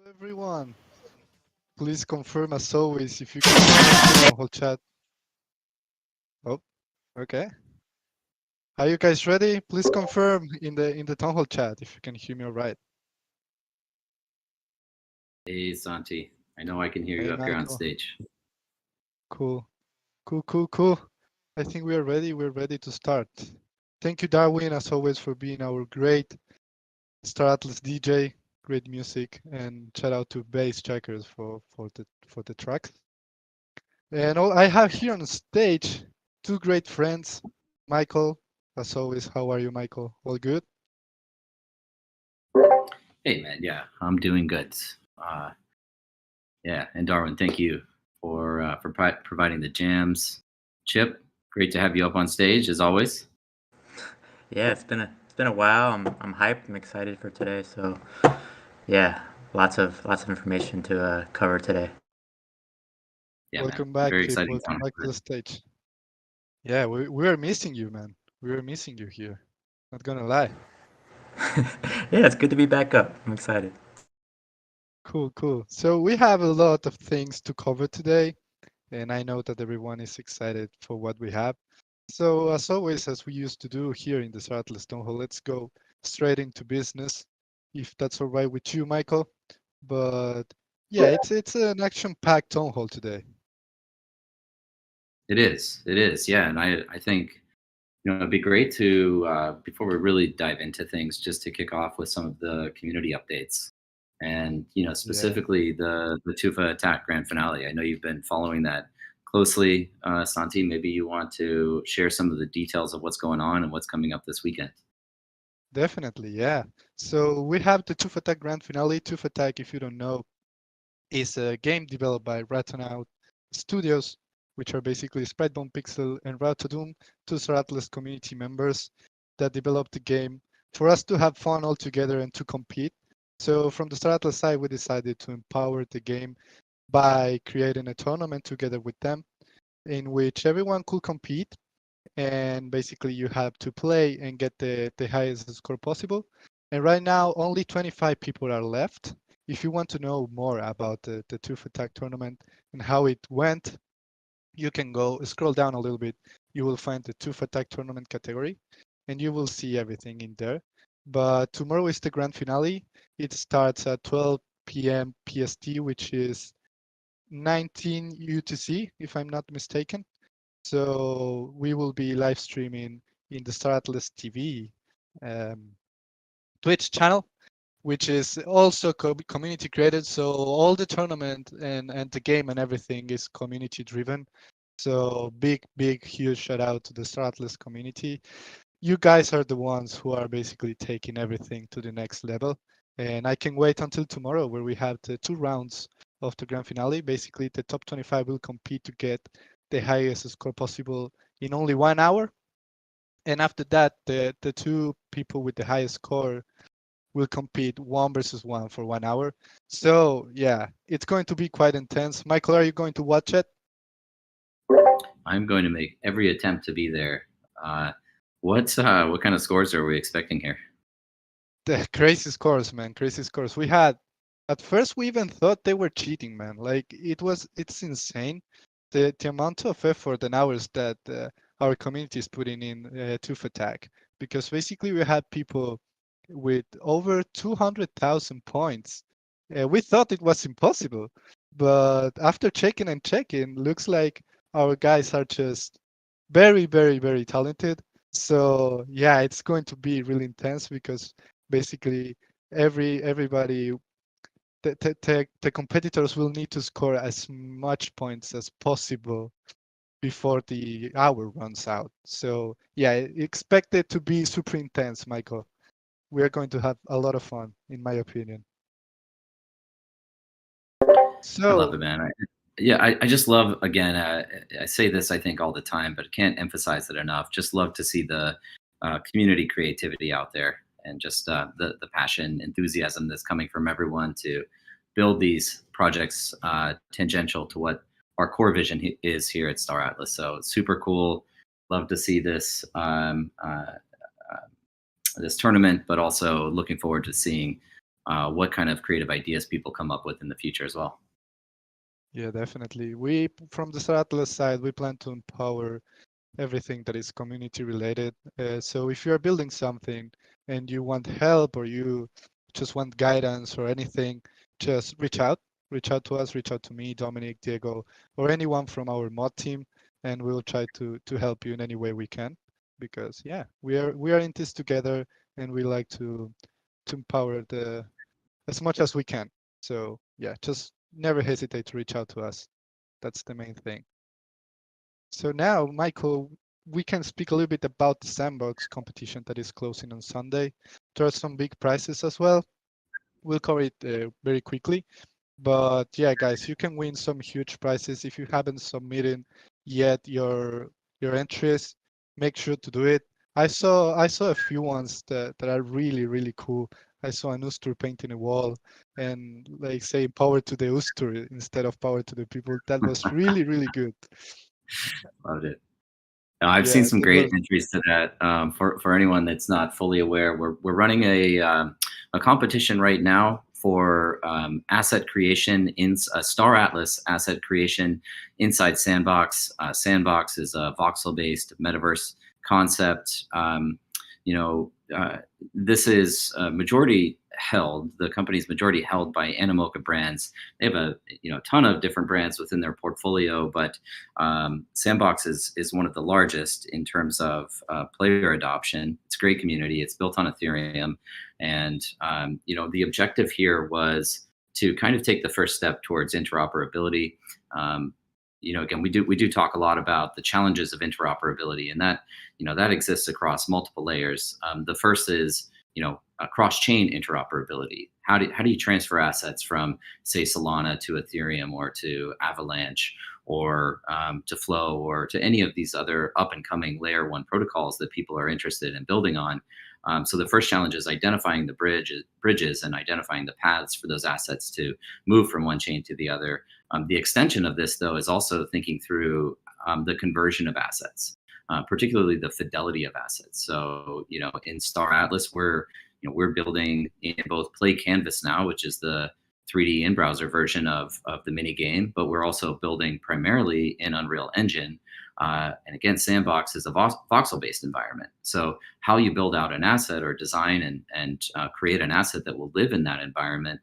Everyone, please confirm as always if you can hear me in the Townhall chat. Oh, okay. Are you guys ready? Please confirm in the Townhall chat if you can hear me all right. Hey, Santi. I know I can hear you Hey, up here on Michael. stage. Cool, cool. I think we are ready. We're ready to start. Thank you, Darwin, as always, for being our great Star Atlas DJ. Great music, and shout out to Bass Checkers for the tracks. And I have here on stage two great friends, Michael. As always, how are you, Michael? All good? Hey, man. Yeah, I'm doing good. Uh, yeah, and Darwin, thank you for providing the jams. Chip, great to have you up on stage as always. Yeah, it's been a while. I'm hyped. I'm excited for today. So yeah, lots of information to cover today. Yeah, man. Welcome back, Very Chip. exciting Welcome time. back to the stage. Yeah, we are missing you, man. We are missing you here. Not gonna lie. Yeah, it's good to be back up. I'm excited. Cool. So we have a lot of things to cover today, and I know that everyone is excited for what we have. So as always, as we used to do here in the Atlas Hall, let's go straight into business, if that's all right with you, Michael. But yeah, it's an action-packed town hall today. It is. It is. Yeah, and I think it'd be great to before we really dive into things, just to kick off with some of the community updates, and Yeah, specifically the Tufa Attack Grand Finale. I know you've been following that closely, Santi. Maybe you want to share some of the details of what's going on and what's coming up this weekend. definitely. Yeah. So we have the Tooth Attack Grand Finale. Tooth Attack, if you don't know, is a game developed by Ratanaut Studios, which are basically Spritebomb Pixel and Route2Doom, two Star Atlas community members that developed the game for us to have fun all together and to compete. So from the Star Atlas side, we decided to empower the game by creating a tournament together with them in which everyone could compete, and basically you have to play and get the highest score possible. And right now only 25 people are left. If you want to know more about the Tooth Attack tournament and how it went, you can go scroll down a little bit. You will find the Tooth Attack tournament category and you will see everything in there. But tomorrow is the grand finale. It starts at 12 p.m. PST, which is 19 UTC, if I'm not mistaken. So we will be live streaming in the Star Atlas TV um, Twitch channel, which is also community created. So all the tournament and the game and everything is community driven. So big, huge shout out to the Star Atlas community. You guys are the ones who are basically taking everything to the next level. And I can wait until tomorrow where we have the two rounds of the grand finale. Basically, the top 25 will compete to get the highest score possible in only 1 hour. And after that, the two people with the highest score will compete one versus one for 1 hour. So yeah, it's going to be quite intense. Michael, are you going to watch it? I'm going to make every attempt to be there. What kind of scores are we expecting here? The crazy scores, man, crazy scores. We had at first we even thought they were cheating, man. Like it's insane the amount of effort and hours that our community is putting in to attack. Because basically we had people with over 200,000 points. We thought it was impossible, but after checking and checking, looks like our guys are just very talented. So yeah, it's going to be really intense because basically everybody the competitors will need to score as much points as possible before the hour runs out. So yeah, expect it to be super intense, Michael. We are going to have a lot of fun, in my opinion. I love it, So man. I just love, again, I say this, I think, all the time, but can't emphasize it enough. Just love to see the community creativity out there, and just the passion, enthusiasm that's coming from everyone to build these projects tangential to what our core vision is here at Star Atlas. So super cool. Love to see this tournament, but also looking forward to seeing what kind of creative ideas people come up with in the future as well. Yeah, definitely. We, from the Star Atlas side, we plan to empower everything that is community related. So if you are building something and you want help or you just want guidance or anything, just reach out. Reach out to us, reach out to me, Dominic, Diego, or anyone from our mod team, and we'll try to help you in any way we can. Because yeah, we are in this together, and we like to empower the as much as we can. So yeah, just never hesitate to reach out to us. That's the main thing. So now, Michael, we can speak a little bit about the sandbox competition that is closing on Sunday. There are some big prizes as well. We'll cover it very quickly. But yeah, guys, you can win some huge prizes if you haven't submitted yet your entries. Make sure to do it. I saw a few ones that are really really cool. I saw an Ustur painting a wall and like say power to the Ustur instead of power to the people. That was really really good. Loved it. I've seen Yeah, some that great was entries to that. For anyone that's not fully aware, we're running a competition right now for asset creation in a Star Atlas asset creation inside Sandbox. Sandbox is a voxel-based metaverse concept. You know, this is majority held. The company's majority held by Animoca Brands. They have a ton of different brands within their portfolio, but Sandbox is one of the largest in terms of player adoption. It's a great community. It's built on Ethereum, and the objective here was to kind of take the first step towards interoperability. Again, we do talk a lot about the challenges of interoperability, and that exists across multiple layers. The first is a cross-chain interoperability. How do you transfer assets from, say, Solana to Ethereum or to Avalanche or to Flow or to any of these other up-and-coming layer one protocols that people are interested in building on? So the first challenge is identifying the bridges and identifying the paths for those assets to move from one chain to the other. The extension of this, though, is also thinking through the conversion of assets, particularly the fidelity of assets. So, in Star Atlas, we're building in both Play Canvas now, which is the 3D in-browser version of the mini game, but we're also building primarily in Unreal Engine. And again, Sandbox is a voxel-based environment. So how you build out an asset or design and create an asset that will live in that environment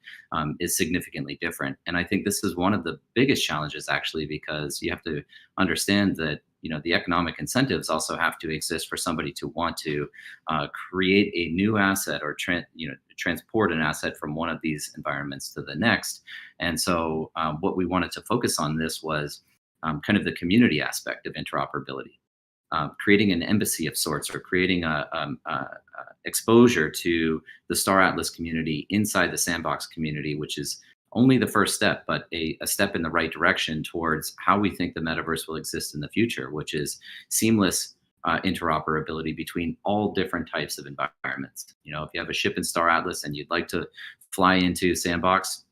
is significantly different. And I think this is one of the biggest challenges, actually, because you have to understand that the economic incentives also have to exist for somebody to want to create a new asset or transport an asset from one of these environments to the next. And so what we wanted to focus on this was kind of the community aspect of interoperability, creating an embassy of sorts, or creating a exposure to the Star Atlas community inside the Sandbox community, which is only the first step, but a step in the right direction towards how we think the metaverse will exist in the future, which is seamless interoperability between all different types of environments. If you have a ship in Star Atlas and you'd like to fly into Sandbox,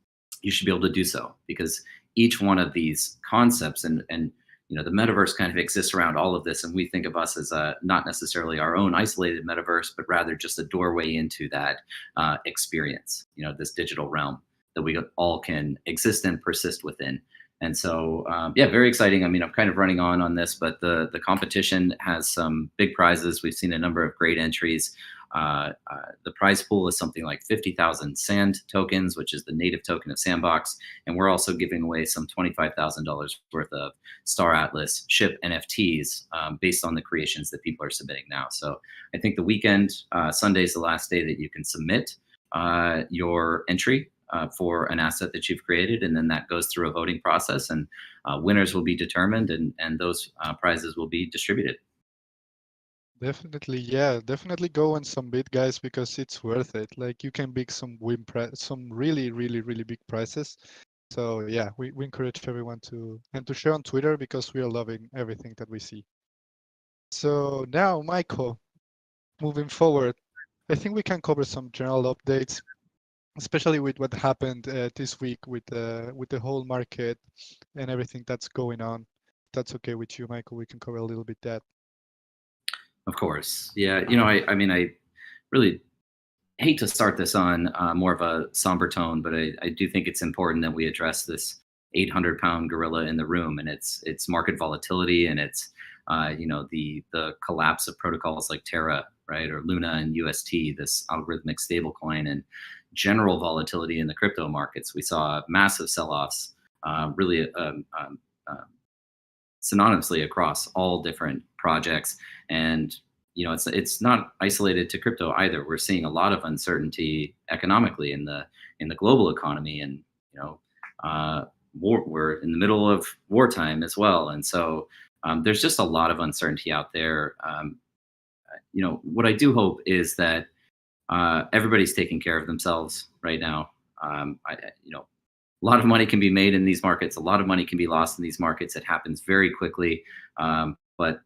you should be able to do so, because each one of these concepts and the metaverse kind of exists around all of this, and we think of us as not necessarily our own isolated metaverse, but rather just a doorway into that experience, this digital realm that we all can exist and persist within. And so, very exciting. I mean, I'm kind of running on this, but the competition has some big prizes. We've seen a number of great entries. The prize pool is something like 50,000 sand tokens, which is the native token of Sandbox. And we're also giving away some $25,000 worth of Star Atlas ship NFTs based on the creations that people are submitting now. So I think the weekend, Sunday is the last day that you can submit your entry for an asset that you've created, and then that goes through a voting process, and winners will be determined, and those prizes will be distributed. definitely, yeah, definitely go and submit, guys, because it's worth it. Like you can pick some really, really, really big prizes. So yeah, we encourage everyone to share on Twitter because we are loving everything that we see. So now, Michael, moving forward, I think we can cover some general updates, especially with what happened this week with the whole market and everything that's going on. If that's okay with you, Michael, we can cover a little bit that. Of course. Yeah. I mean, I really hate to start this on more of a somber tone, but I do think it's important that we address this 800-pound gorilla in the room, and it's market volatility, and it's the collapse of protocols like Terra, right, or Luna and UST, this algorithmic stablecoin, and general volatility in the crypto markets. We saw massive sell-offs, really synonymously across all different projects, and it's not isolated to crypto either. We're seeing a lot of uncertainty economically in the global economy, and we're in the middle of wartime as well, and so there's just a lot of uncertainty out there. What I do hope is that everybody's taking care of themselves right now. A lot of money can be made in these markets. A lot of money can be lost in these markets. It happens very quickly. But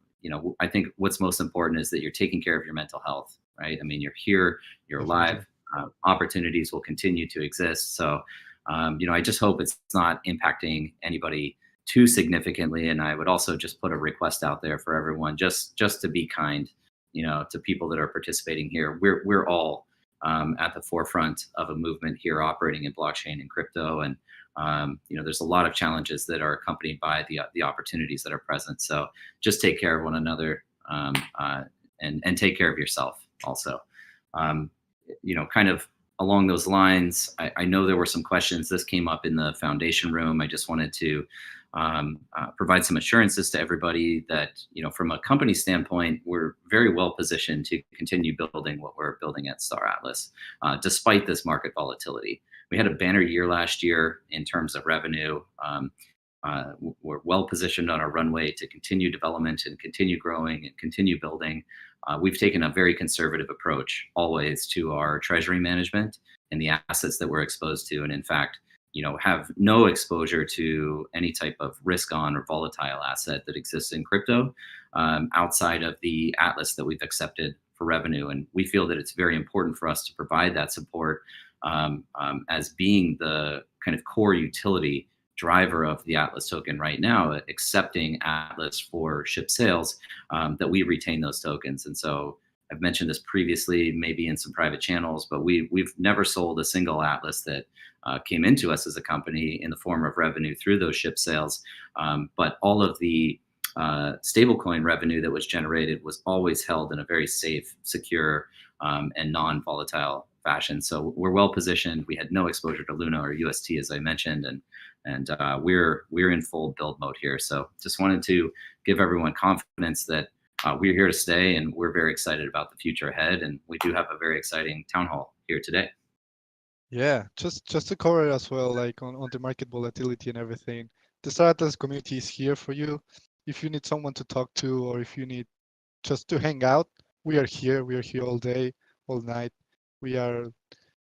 I think what's most important is that you're taking care of your mental health, right? I mean, you're here, you're alive. Opportunities will continue to exist. So, I just hope it's not impacting anybody too significantly. And I would also just put a request out there for everyone, just to be kind, to people that are participating here. We're all at the forefront of a movement here operating in blockchain and crypto. And, there's a lot of challenges that are accompanied by the opportunities that are present. So just take care of one another, and take care of yourself also. Kind of along those lines, I know there were some questions. This came up in the foundation room. I just wanted to provide some assurances to everybody that, from a company standpoint, we're very well positioned to continue building what we're building at Star Atlas, despite this market volatility. We had a banner year last year in terms of revenue. We're well positioned on our runway to continue development and continue growing and continue building. We've taken a very conservative approach always to our treasury management and the assets that we're exposed to. And in fact, have no exposure to any type of risk on or volatile asset that exists in crypto outside of the Atlas that we've accepted for revenue. And we feel that it's very important for us to provide that support as being the kind of core utility driver of the Atlas token right now, accepting Atlas for ship sales, that we retain those tokens. And so I've mentioned this previously, maybe in some private channels, but we've never sold a single Atlas that came into us as a company in the form of revenue through those ship sales. But all of the stablecoin revenue that was generated was always held in a very safe, secure, and non-volatile fashion. So we're well positioned. We had no exposure to Luna or UST, as I mentioned, and we're in full build mode here. So just wanted to give everyone confidence that we're here to stay, and we're very excited about the future ahead. And we do have a very exciting town hall here today. Yeah, just to cover as well, like on the market volatility and everything, the Star Atlas community is here for you. If you need someone to talk to, or if you need just to hang out, we are here. We are here all day, all night. We are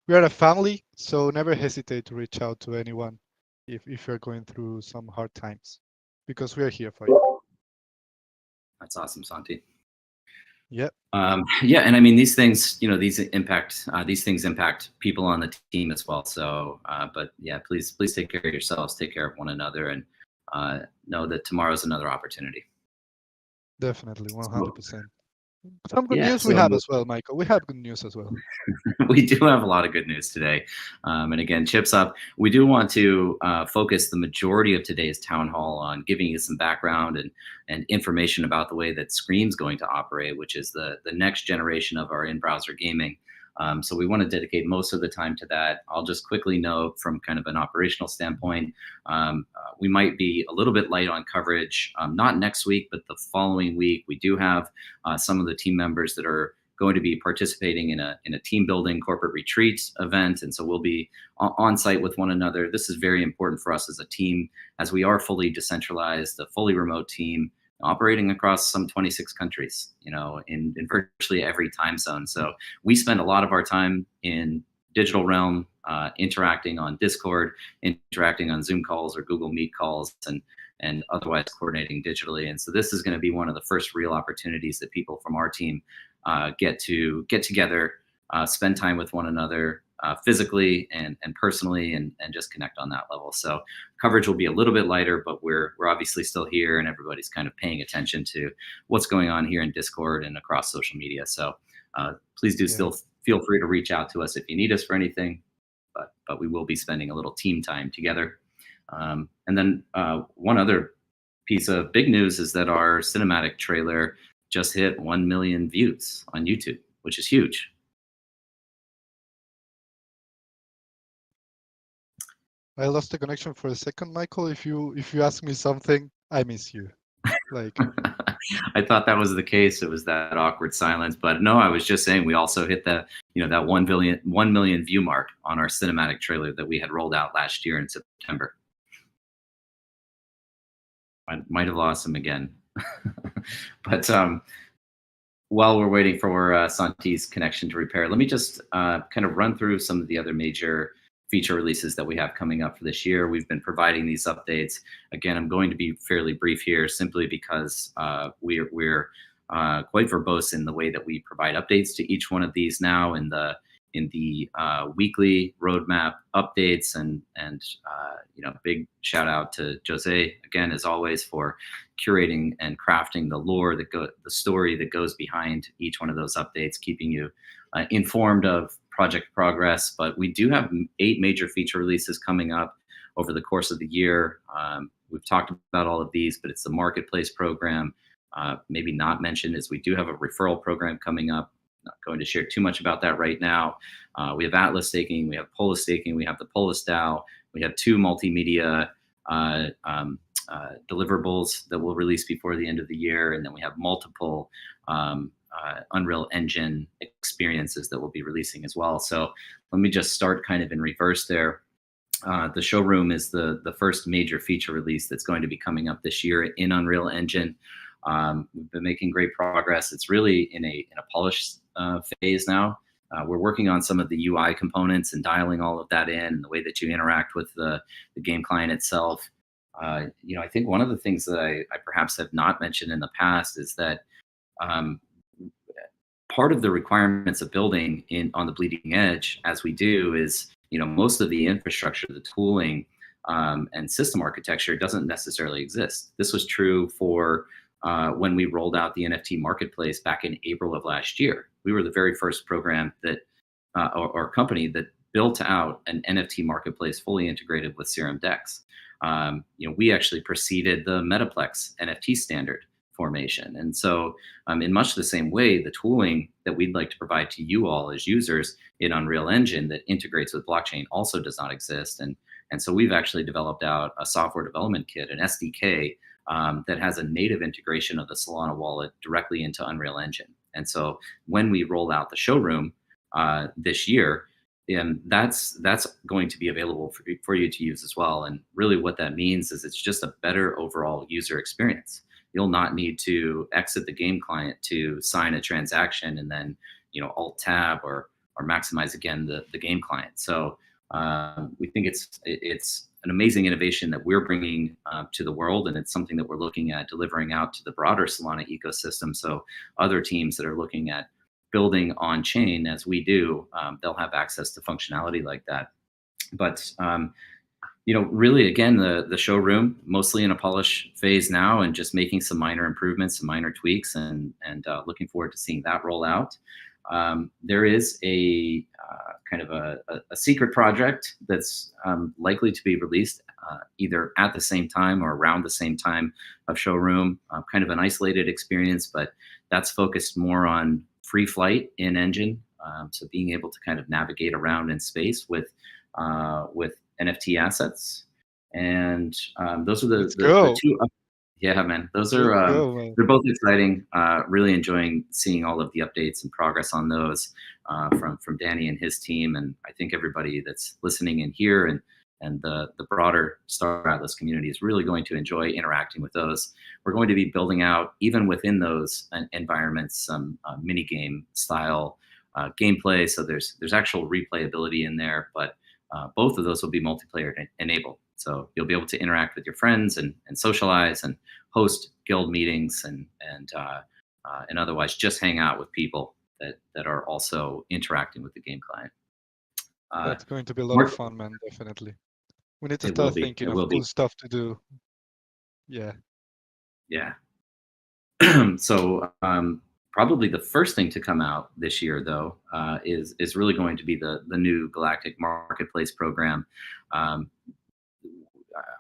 a family, so never hesitate to reach out to anyone if you're going through some hard times, because we are here for you. That's awesome, Santi. Yep. Yeah, and I mean, these things, these things impact people on the team as well. So, but yeah, please take care of yourselves, take care of one another, and know that tomorrow's another opportunity. Definitely, 100%. Some good news we have as well, Michael. We have good news as well. We do have a lot of good news today. And again, chips up. We do want to focus the majority of today's town hall on giving you some background and information about the way that Scream's going to operate, which is the next generation of our in-browser gaming. So we want to dedicate most of the time to that. I'll just quickly note from kind of an operational standpoint, we might be a little bit light on coverage, not next week, but the following week. We do have some of the team members that are going to be participating in a team building corporate retreat event. And so we'll be on site with one another. This is very important for us as a team, as we are fully decentralized, a fully remote team, operating across some 26 countries, in virtually every time zone. So we spend a lot of our time in digital realm, interacting on Discord, interacting on Zoom calls or Google Meet calls, and otherwise coordinating digitally. And so this is going to be one of the first real opportunities that people from our team get together, spend time with one another, physically and personally, and just connect on that level. So coverage will be a little bit lighter, but we're obviously still here, and everybody's kind of paying attention to what's going on here in Discord and across social media. So please do still feel free to reach out to us if you need us for anything. But we will be spending a little team time together. And then one other piece of big news is that our cinematic trailer just hit 1 million views on YouTube, which is huge. I lost the connection for a second, Michael. If you ask me something, I miss you. Like, I thought that was the case. It was that awkward silence, but no, I was just saying we also hit that that 1 million view mark on our cinematic trailer that we had rolled out last year in September. I might have lost him again, but while we're waiting for Santi's connection to repair, let me just kind of run through some of the other major feature releases that we have coming up for this year. We've been providing these updates. Again, I'm going to be fairly brief here simply because we're quite verbose in the way that we provide updates to each one of these now in the weekly roadmap updates, and big shout out to Jose again, as always, for curating and crafting the lore the story that goes behind each one of those updates, keeping you informed of project progress. But we do have 8 major feature releases coming up over the course of the year. We've talked about all of these, but it's the marketplace program. Maybe not mentioned is we do have a referral program coming up. Not going to share too much about that right now. We have Atlas staking, we have Polis staking, we have the Polis DAO, we have 2 multimedia deliverables that we'll release before the end of the year, and then we have multiple Unreal Engine experiences that we'll be releasing as well. So let me just start kind of in reverse there. The showroom is the first major feature release that's going to be coming up this year in Unreal Engine. We've been making great progress. It's really in a polished phase now. We're working on some of the UI components and dialing all of that in, and the way that you interact with the game client itself. I think one of the things that I perhaps have not mentioned in the past is that part of the requirements of building on the bleeding edge, as we do, is most of the infrastructure, the tooling, and system architecture doesn't necessarily exist. This was true for when we rolled out the NFT marketplace back in April of last year. We were the very first program that or company that built out an NFT marketplace fully integrated with Serum DEX. We actually preceded the Metaplex NFT standard formation. And so in much the same way, the tooling that we'd like to provide to you all as users in Unreal Engine that integrates with blockchain also does not exist. And so we've actually developed out a software development kit, an SDK, that has a native integration of the Solana wallet directly into Unreal Engine. And so when we roll out the showroom this year, that's going to be available for you to use as well. And really what that means is it's just a better overall user experience. You'll not need to exit the game client to sign a transaction and then alt tab or maximize again the game client. So we think it's an amazing innovation that we're bringing to the world, and it's something that we're looking at delivering out to the broader Solana ecosystem. So other teams that are looking at building on chain as we do, they'll have access to functionality like that. But really, again, the showroom mostly in a polish phase now, and just making some minor improvements, some minor tweaks, and looking forward to seeing that roll out. There is a kind of a secret project that's likely to be released either at the same time or around the same time of showroom, kind of an isolated experience, but that's focused more on free flight in engine. So being able to kind of navigate around in space with NFT assets. And those are the 2 Yeah, man. Those are they're both exciting. Really enjoying seeing all of the updates and progress on those from Danny and his team, and I think everybody that's listening in here and the broader Star Atlas community is really going to enjoy interacting with those. We're going to be building out, even within those environments, some mini game style gameplay. So there's actual replayability in there, but both of those will be multiplayer enabled. So you'll be able to interact with your friends and socialize and host guild meetings and otherwise just hang out with people that are also interacting with the game client. That's going to be a lot of fun, man. Definitely. We need to start thinking of cool stuff to do. Yeah. Yeah. So Probably the first thing to come out this year, though, is really going to be the new Galactic Marketplace program. Um,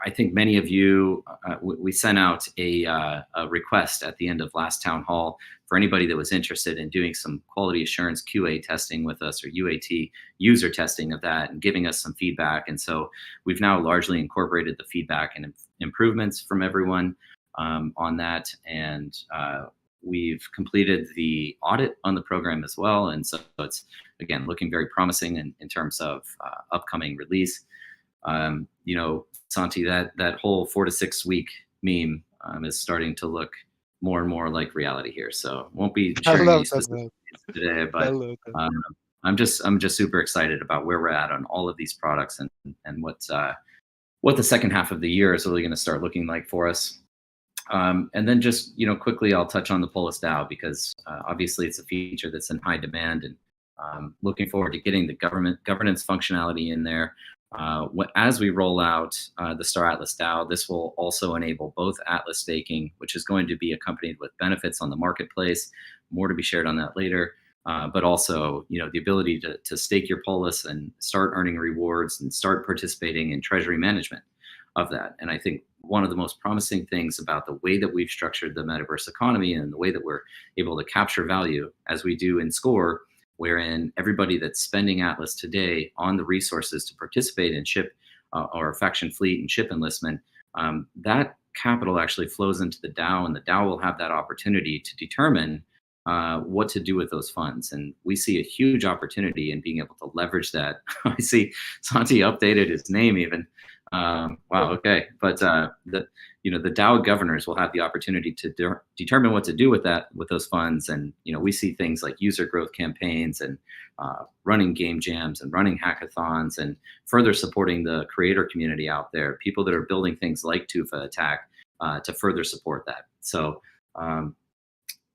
I think many of you, we sent out a request at the end of last town hall for anybody that was interested in doing some quality assurance QA testing with us, or UAT user testing of that, and giving us some feedback. And so we've now largely incorporated the feedback and improvements from everyone on that. And we've completed the audit on the program as well. And so it's, again, looking very promising in terms of upcoming release. Santi, that whole 4 to 6 week meme is starting to look more and more like reality here. So won't be sharing any specifics today, but I'm just super excited about where we're at on all of these products and what the second half of the year is really going to start looking like for us. And then just quickly, I'll touch on the Polis DAO, because obviously it's a feature that's in high demand, and looking forward to getting the governance functionality in there. As we roll out the Star Atlas DAO, this will also enable both Atlas staking, which is going to be accompanied with benefits on the marketplace. More to be shared on that later. But also, the ability to stake your Polis and start earning rewards and start participating in treasury management of that. And I think one of the most promising things about the way that we've structured the metaverse economy and the way that we're able to capture value, as we do in Score, wherein everybody that's spending Atlas today on the resources to participate in ship or faction fleet and ship enlistment, that capital actually flows into the DAO, and the DAO will have that opportunity to determine what to do with those funds. And we see a huge opportunity in being able to leverage that. I see Santi updated his name even. Wow, okay. But the DAO governors will have the opportunity to determine what to do with those funds. And we see things like user growth campaigns and running game jams and running hackathons and further supporting the creator community out there, people that are building things like Tufa Attack to further support that. So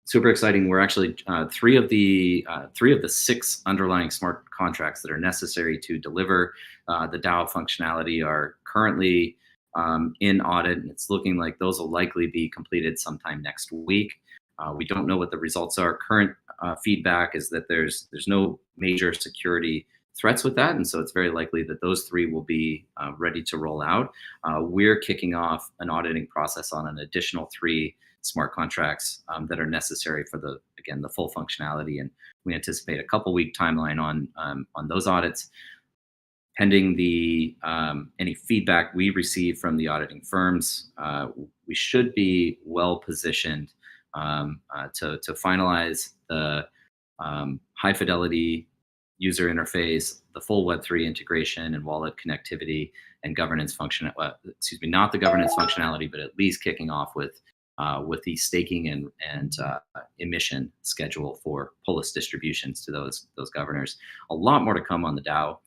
super exciting. We're actually three of the 6 underlying smart contracts that are necessary to deliver the DAO functionality are currently in audit, and it's looking like those will likely be completed sometime next week. We don't know what the results are. Current feedback is that there's no major security threats with that, and so it's very likely that those 3 will be ready to roll out. We're kicking off an auditing process on an additional 3 smart contracts that are necessary for the full functionality, and we anticipate a couple-week timeline on those audits. Pending the any feedback we receive from the auditing firms, we should be well positioned to finalize the high fidelity user interface, the full Web3 integration and wallet connectivity and governance function. Not the governance functionality, but at least kicking off with the staking and emission schedule for Polis distributions to those governors. A lot more to come on the DAO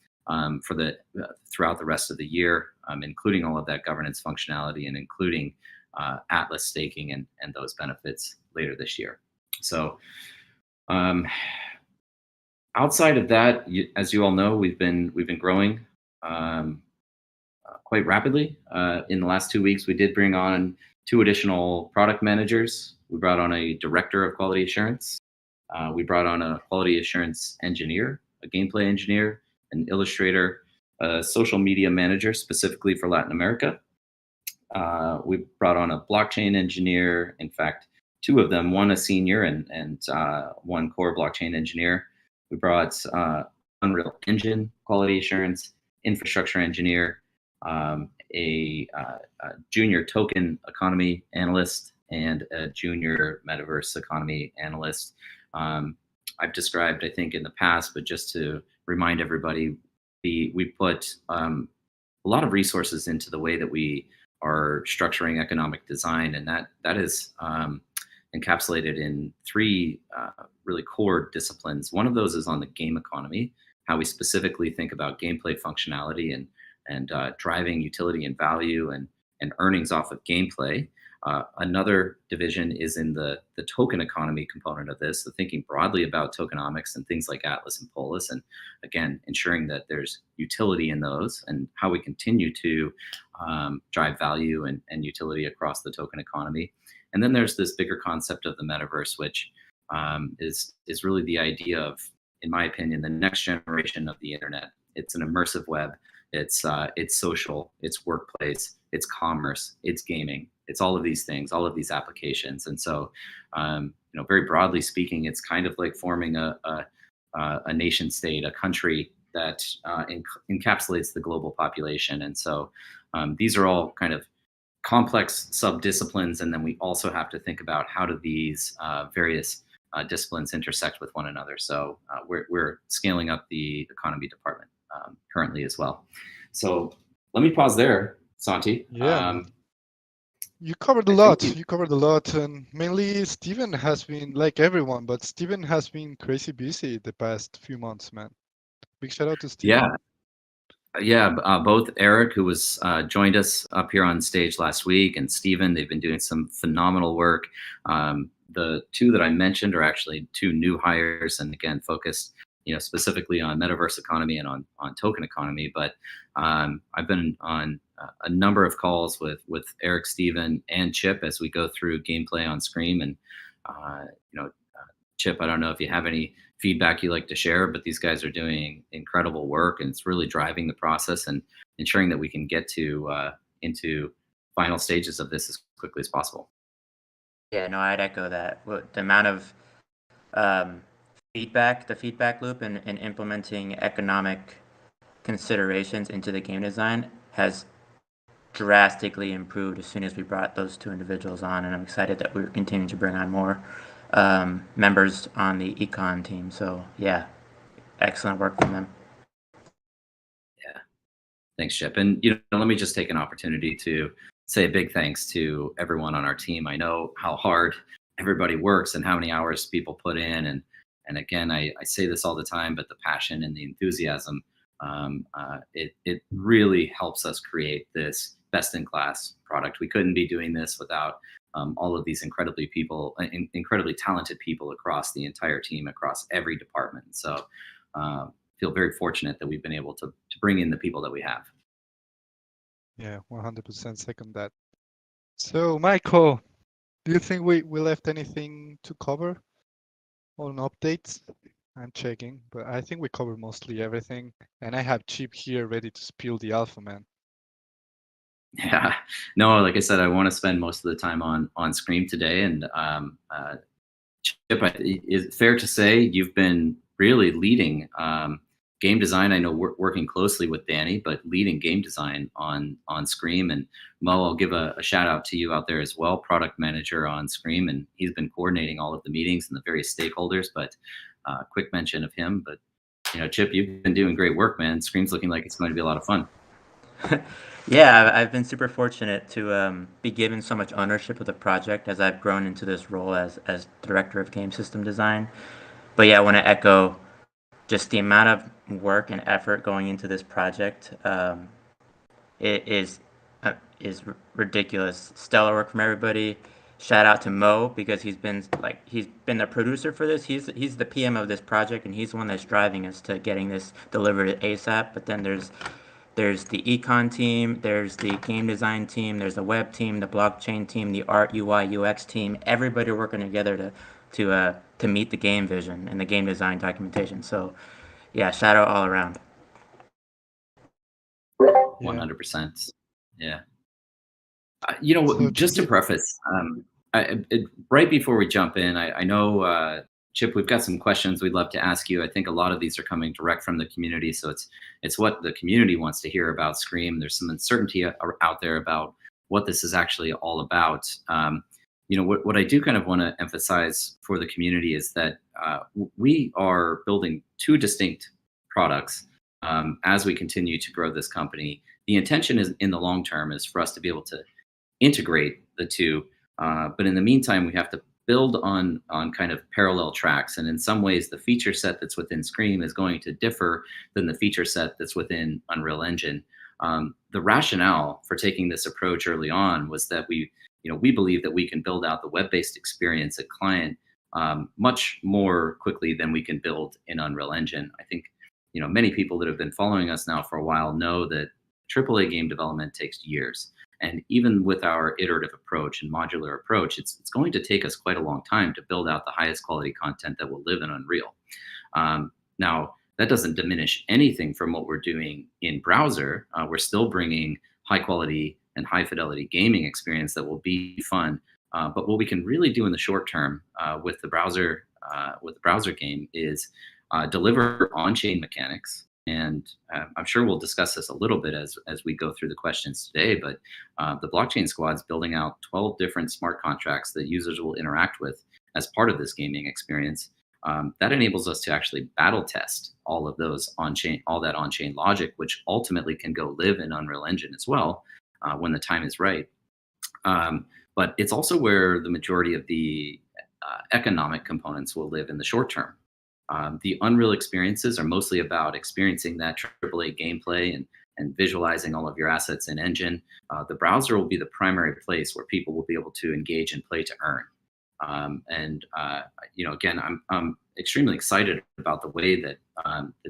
throughout the rest of the year, including all of that governance functionality and including Atlas staking and those benefits later this year. So outside of that, as you all know, we've been growing quite rapidly. In the last 2 weeks, we did bring on 2 additional product managers. We brought on a director of quality assurance. We brought on a quality assurance engineer, a gameplay engineer, an illustrator, a social media manager specifically for Latin America. We brought on a blockchain engineer. In fact, 2 of them, one a senior and one core blockchain engineer. We brought Unreal Engine quality assurance, infrastructure engineer, a junior token economy analyst, and a junior metaverse economy analyst. I've described, I think, in the past, but just to remind everybody, we put a lot of resources into the way that we are structuring economic design, and that is encapsulated in 3 really core disciplines. One of those is on the game economy, how we specifically think about gameplay functionality and driving utility and value and earnings off of gameplay. Another division is in the token economy component of this, so thinking broadly about tokenomics and things like Atlas and Polis, and again, ensuring that there's utility in those and how we continue to drive value and utility across the token economy. And then there's this bigger concept of the metaverse, which is really the idea of, in my opinion, the next generation of the internet. It's an immersive web. It's social, it's workplace, it's commerce, it's gaming, it's all of these things, all of these applications. And so, very broadly speaking, it's kind of like forming a nation state, a country that encapsulates the global population. And so, these are all kind of complex sub-disciplines, and then we also have to think about how do these various disciplines intersect with one another. So we're scaling up the economy department currently as well. So let me pause there, Santi. Yeah, you covered a lot. You covered a lot, and mainly Steven has been like everyone, but Steven has been crazy busy the past few months, man. Big shout out to Steven. Both Eric, who was joined us up here on stage last week, and Steven, they've been doing some phenomenal work. The two that I mentioned are actually two new hires, and again, focused specifically on metaverse economy and on token economy. But I've been on a number of calls with Eric, Steven, and Chip as we go through gameplay on Scream. And Chip, I don't know if you have any feedback you like to share, but these guys are doing incredible work, and it's really driving the process and ensuring that we can get to into final stages of this as quickly as possible. Yeah, no, I'd echo that. The amount of feedback, the feedback loop, and implementing economic considerations into the game design has drastically improved as soon as we brought those two individuals on, and I'm excited that we're continuing to bring on more members on the econ team. So yeah, excellent work from them. Yeah, thanks, Chip. And let me just take an opportunity to say a big thanks to everyone on our team. I know how hard everybody works and how many hours people put in, and again, I say this all the time, but the passion and the enthusiasm, it really helps us create this best-in-class product. We couldn't be doing this without all of these incredibly talented people across the entire team, across every department. So feel very fortunate that we've been able to bring in the people that we have. Yeah, 100% second that. So Michael, do you think we left anything to cover on updates? I'm checking, but I think we covered mostly everything. And I have Chip here ready to spill the alpha, man. Yeah, no, like I said, I want to spend most of the time on Scream today. And Chip, is it fair to say you've been really leading game design? I know we're working closely with Danny, but leading game design on Scream. And Mo, I'll give a shout out to you out there as well, product manager on Scream, and he's been coordinating all of the meetings and the various stakeholders. But quick mention of him. But Chip, you've been doing great work, man. Scream's looking like it's going to be a lot of fun. Yeah, I've been super fortunate to be given so much ownership of the project as I've grown into this role as director of game system design. But yeah, I want to echo just the amount of work and effort going into this project. It is ridiculous. Stellar work from everybody. Shout out to Mo, because he's been the producer for this. He's the PM of this project, and he's the one that's driving us to getting this delivered ASAP. But then there's the econ team, there's the game design team, there's the web team, the blockchain team, the art, UI, UX team. Everybody working together to meet the game vision and the game design documentation. So yeah, shout out all around. 100%. Yeah. Just to preface, right before we jump in, I know, Chip, we've got some questions we'd love to ask you. I think a lot of these are coming direct from the community, so it's what the community wants to hear about Scream. There's some uncertainty out there about what this is actually all about. What I do kind of want to emphasize for the community is that we are building two distinct products as we continue to grow this company. The intention is, in the long term, is for us to be able to integrate the two, but in the meantime, we have to build on kind of parallel tracks. And in some ways, the feature set that's within Scream is going to differ than the feature set that's within Unreal Engine. The rationale for taking this approach early on was that we believe that we can build out the web-based experience at client much more quickly than we can build in Unreal Engine. I think many people that have been following us now for a while know that AAA game development takes years. And even with our iterative approach and modular approach, it's going to take us quite a long time to build out the highest quality content that will live in Unreal. Now, that doesn't diminish anything from what we're doing in browser. We're still bringing high quality and high fidelity gaming experience that will be fun. But what we can really do in the short term with the browser game is deliver on-chain mechanics. And I'm sure we'll discuss this a little bit as we go through the questions today. But the blockchain squad's building out 12 different smart contracts that users will interact with as part of this gaming experience. That enables us to actually battle test all of those all that on-chain logic, which ultimately can go live in Unreal Engine as well when the time is right. But it's also where the majority of the economic components will live in the short term. The Unreal experiences are mostly about experiencing that AAA gameplay and visualizing all of your assets in Engine. The browser will be the primary place where people will be able to engage and play to earn. Again, I'm extremely excited about the way that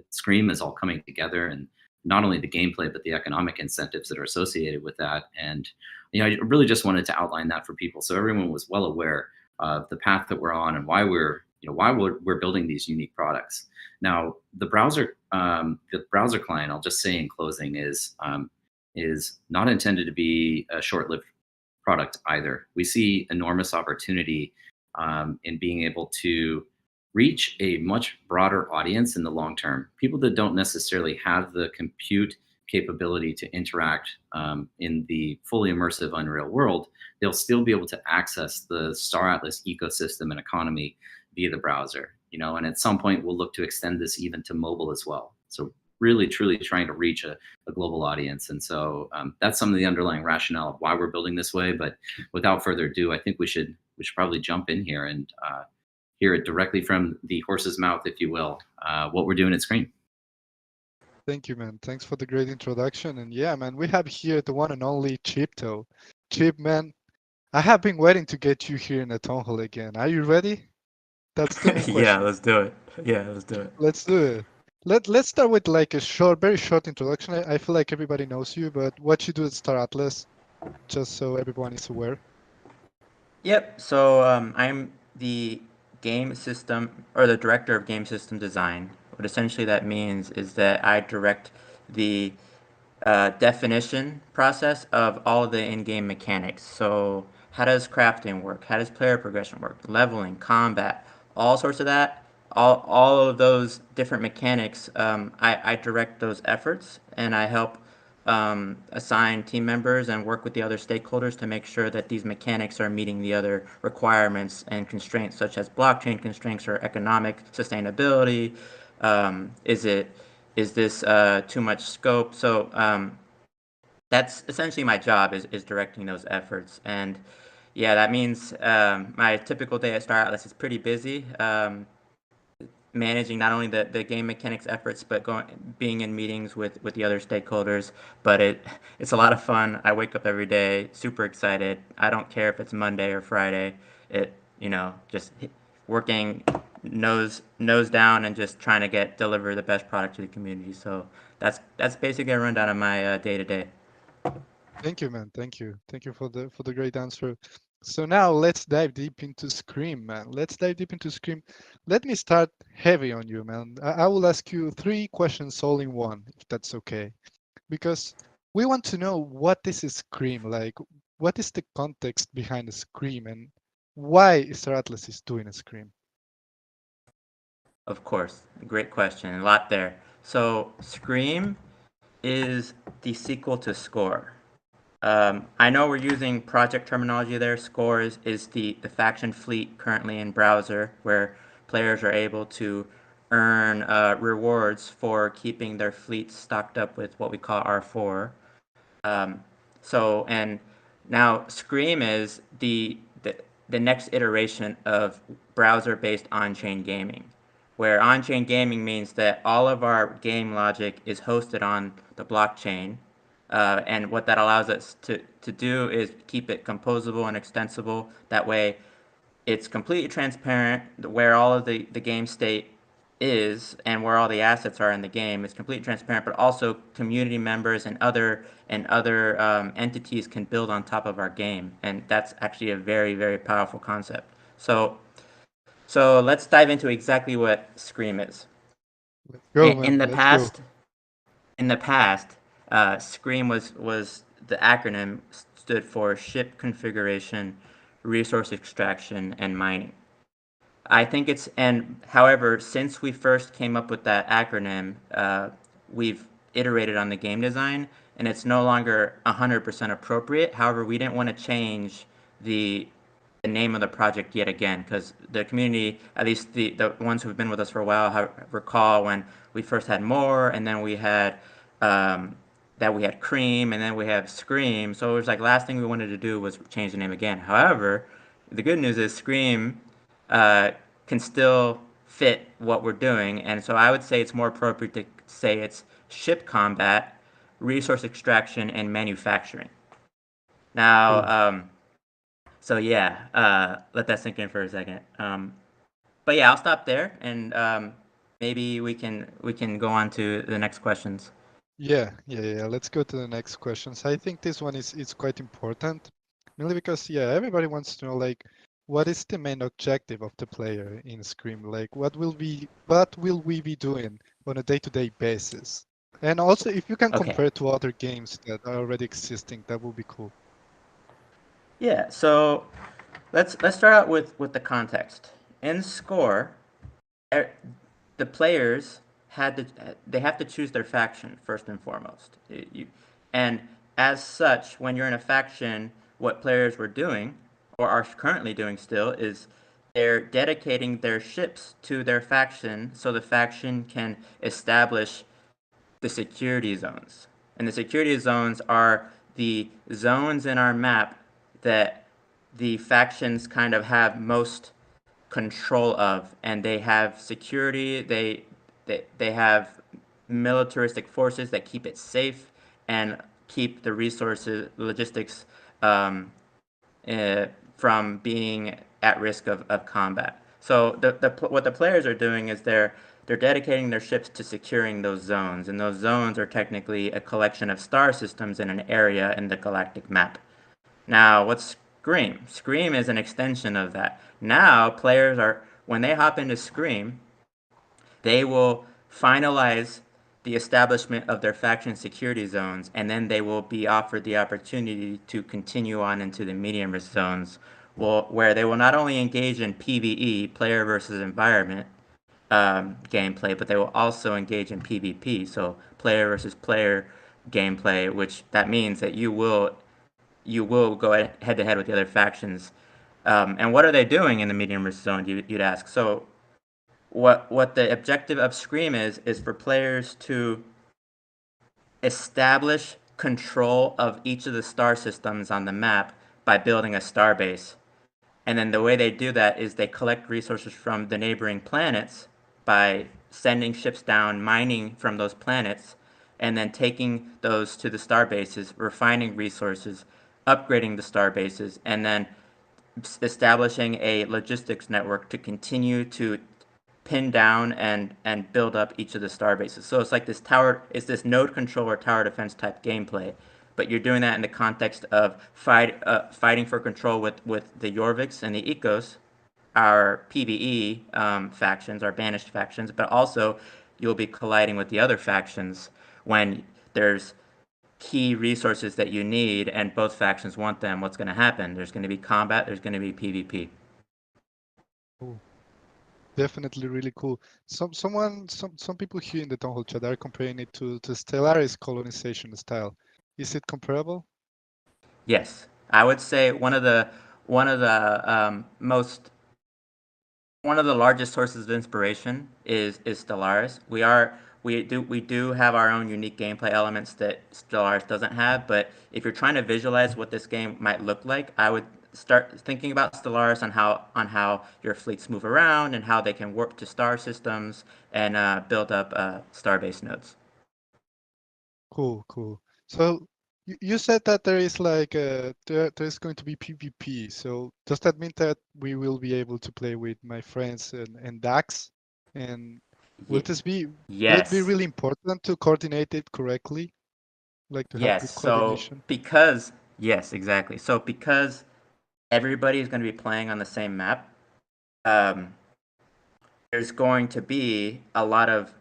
Scream is all coming together, and not only the gameplay but the economic incentives that are associated with that. And I really just wanted to outline that for people so everyone was well aware of the path that we're on and why we're building these unique products. Now, the browser client, I'll just say in closing, is not intended to be a short-lived product either. We see enormous opportunity in being able to reach a much broader audience in the long term. People that don't necessarily have the compute capability to interact in the fully immersive Unreal world, they'll still be able to access the Star Atlas ecosystem and economy via the browser. And at some point we'll look to extend this even to mobile as well. So really, truly trying to reach a global audience. And so that's some of the underlying rationale of why we're building this way. But without further ado, I think we should probably jump in here and hear it directly from the horse's mouth, if you will, what we're doing at Scream. Thank you, man. Thanks for the great introduction. And yeah, man, we have here the one and only Chipto. Chip, man, I have been waiting to get you here in the Townhall again. Are you ready? That's the main question. Yeah, let's do it. Let's do it. Let's start with like a very short introduction. I feel like everybody knows you, but what you do at Star Atlas, just so everyone is aware. Yep. So I'm the game system or the director of game system design. What essentially that means is that I direct the definition process of all of the in-game mechanics. So how does crafting work? How does player progression work? Leveling, combat, all sorts of that. All of those different mechanics, I direct those efforts and I help assign team members and work with the other stakeholders to make sure that these mechanics are meeting the other requirements and constraints such as blockchain constraints or economic sustainability. Is this too much scope? So that's essentially my job is directing those efforts. And yeah, that means my typical day at Star Atlas is pretty busy. Managing not only the game mechanics efforts, but being in meetings with the other stakeholders. But it's a lot of fun. I wake up every day super excited. I don't care if it's Monday or Friday. Just working nose down and just trying to deliver the best product to the community. So that's basically a rundown of my day to day. Thank you, man. Thank you for the great answer. So now let's dive deep into Scream, man. Let's dive deep into Scream. Let me start heavy on you, man. I will ask you 3 questions all in one, if that's okay. Because we want to know what is a Scream, like what is the context behind a Scream and why Star Atlas is doing a Scream? Of course, great question. A lot there. So Scream is the sequel to Score. I know we're using project terminology there. Score is the faction fleet currently in browser where players are able to earn rewards for keeping their fleet stocked up with what we call R4. And now Scream is the next iteration of browser-based on-chain gaming, where on-chain gaming means that all of our game logic is hosted on the blockchain. And what that allows us to do is keep it composable and extensible. That way, it's completely transparent where all of the game state is and where all the assets are in the game is completely transparent, but also community members and other entities can build on top of our game, and that's actually a very, very powerful concept. So let's dive into exactly what Scream is. Let's go, In man. the Let's go. past, in the past, Scream was the acronym stood for Ship Configuration, Resource Extraction, and Mining. I think it's, and however, since we first came up with that acronym, we've iterated on the game design, and it's no longer 100% appropriate. However, we didn't want to change the the name of the project yet again, because the community, at least the ones who've been with us for a while, recall when we first had More, and then we had um, that we had Cream, and then we have Scream. So it was like last thing we wanted to do was change the name again. However, the good news is Scream uh, can still fit what we're doing, and so I would say it's more appropriate to say it's ship combat, resource extraction, and manufacturing. Now, Cool. so yeah, let that sink in for a second. But yeah, I'll stop there, and maybe we can go on to the next questions. Yeah. Let's go to the next questions. I think this one is quite important, mainly because yeah, everybody wants to know like what is the main objective of the player in Scream? Like what will we be doing on a day-to-day basis? And also if you can Okay. compare to other games that are already existing, that would be cool. Yeah. So let's start out with the context. In Score, er, the players had to they have to choose their faction first and foremost. And as such, when you're in a faction, what players were doing or are currently doing still is they're dedicating their ships to their faction so the faction can establish the security zones. And the security zones are the zones in our map that the factions kind of have most control of, and they have security. They have militaristic forces that keep it safe and keep the resources, logistics, um, uh, from being at risk of combat. So what the players are doing is they're dedicating their ships to securing those zones, and those zones are technically a collection of star systems in an area in the galactic map. Now, what's Scream? Scream is an extension of that. Now, players are, when they hop into Scream, they will finalize the establishment of their faction security zones, and then they will be offered the opportunity to continue on into the medium risk zones, where they will not only engage in PvE, player versus environment, gameplay, but they will also engage in PvP, so player versus player gameplay, which that means that you will go head to head with the other factions. And what are they doing in the medium risk zone? You'd ask. So what the objective of Scream is for players to establish control of each of the star systems on the map by building a star base. And then the way they do that is they collect resources from the neighboring planets by sending ships down, mining from those planets, and then taking those to the star bases, refining resources, upgrading the star bases, and then establishing a logistics network to continue to pin down and build up each of the star bases. So it's like this tower, it's this node control or tower defense type gameplay, but you're doing that in the context of fighting for control with the Jorviks and the Ecos, our PVE factions, our banished factions, but also you'll be colliding with the other factions when there's key resources that you need and both factions want them. What's going to happen? There's going to be combat, there's going to be PvP. Cool. Definitely really cool. Some people here in the Townhall chat are comparing it to Stellaris colonization style. Is it comparable? Yes, I would say one of the most one of the largest sources of inspiration is Stellaris. We do have our own unique gameplay elements that Stellaris doesn't have, but if you're trying to visualize what this game might look like, I would start thinking about Stellaris on how your fleets move around and how they can warp to star systems and build up starbase nodes. Cool. So you said that there is like there's going to be PvP. So does that mean that we will be able to play with my friends and Dax? And Will this be will it be Yes. really important to coordinate it correctly? Like to have Yes. good So coordination? because yes, exactly. So because everybody is going to be playing on the same map, um, there's going to be a lot of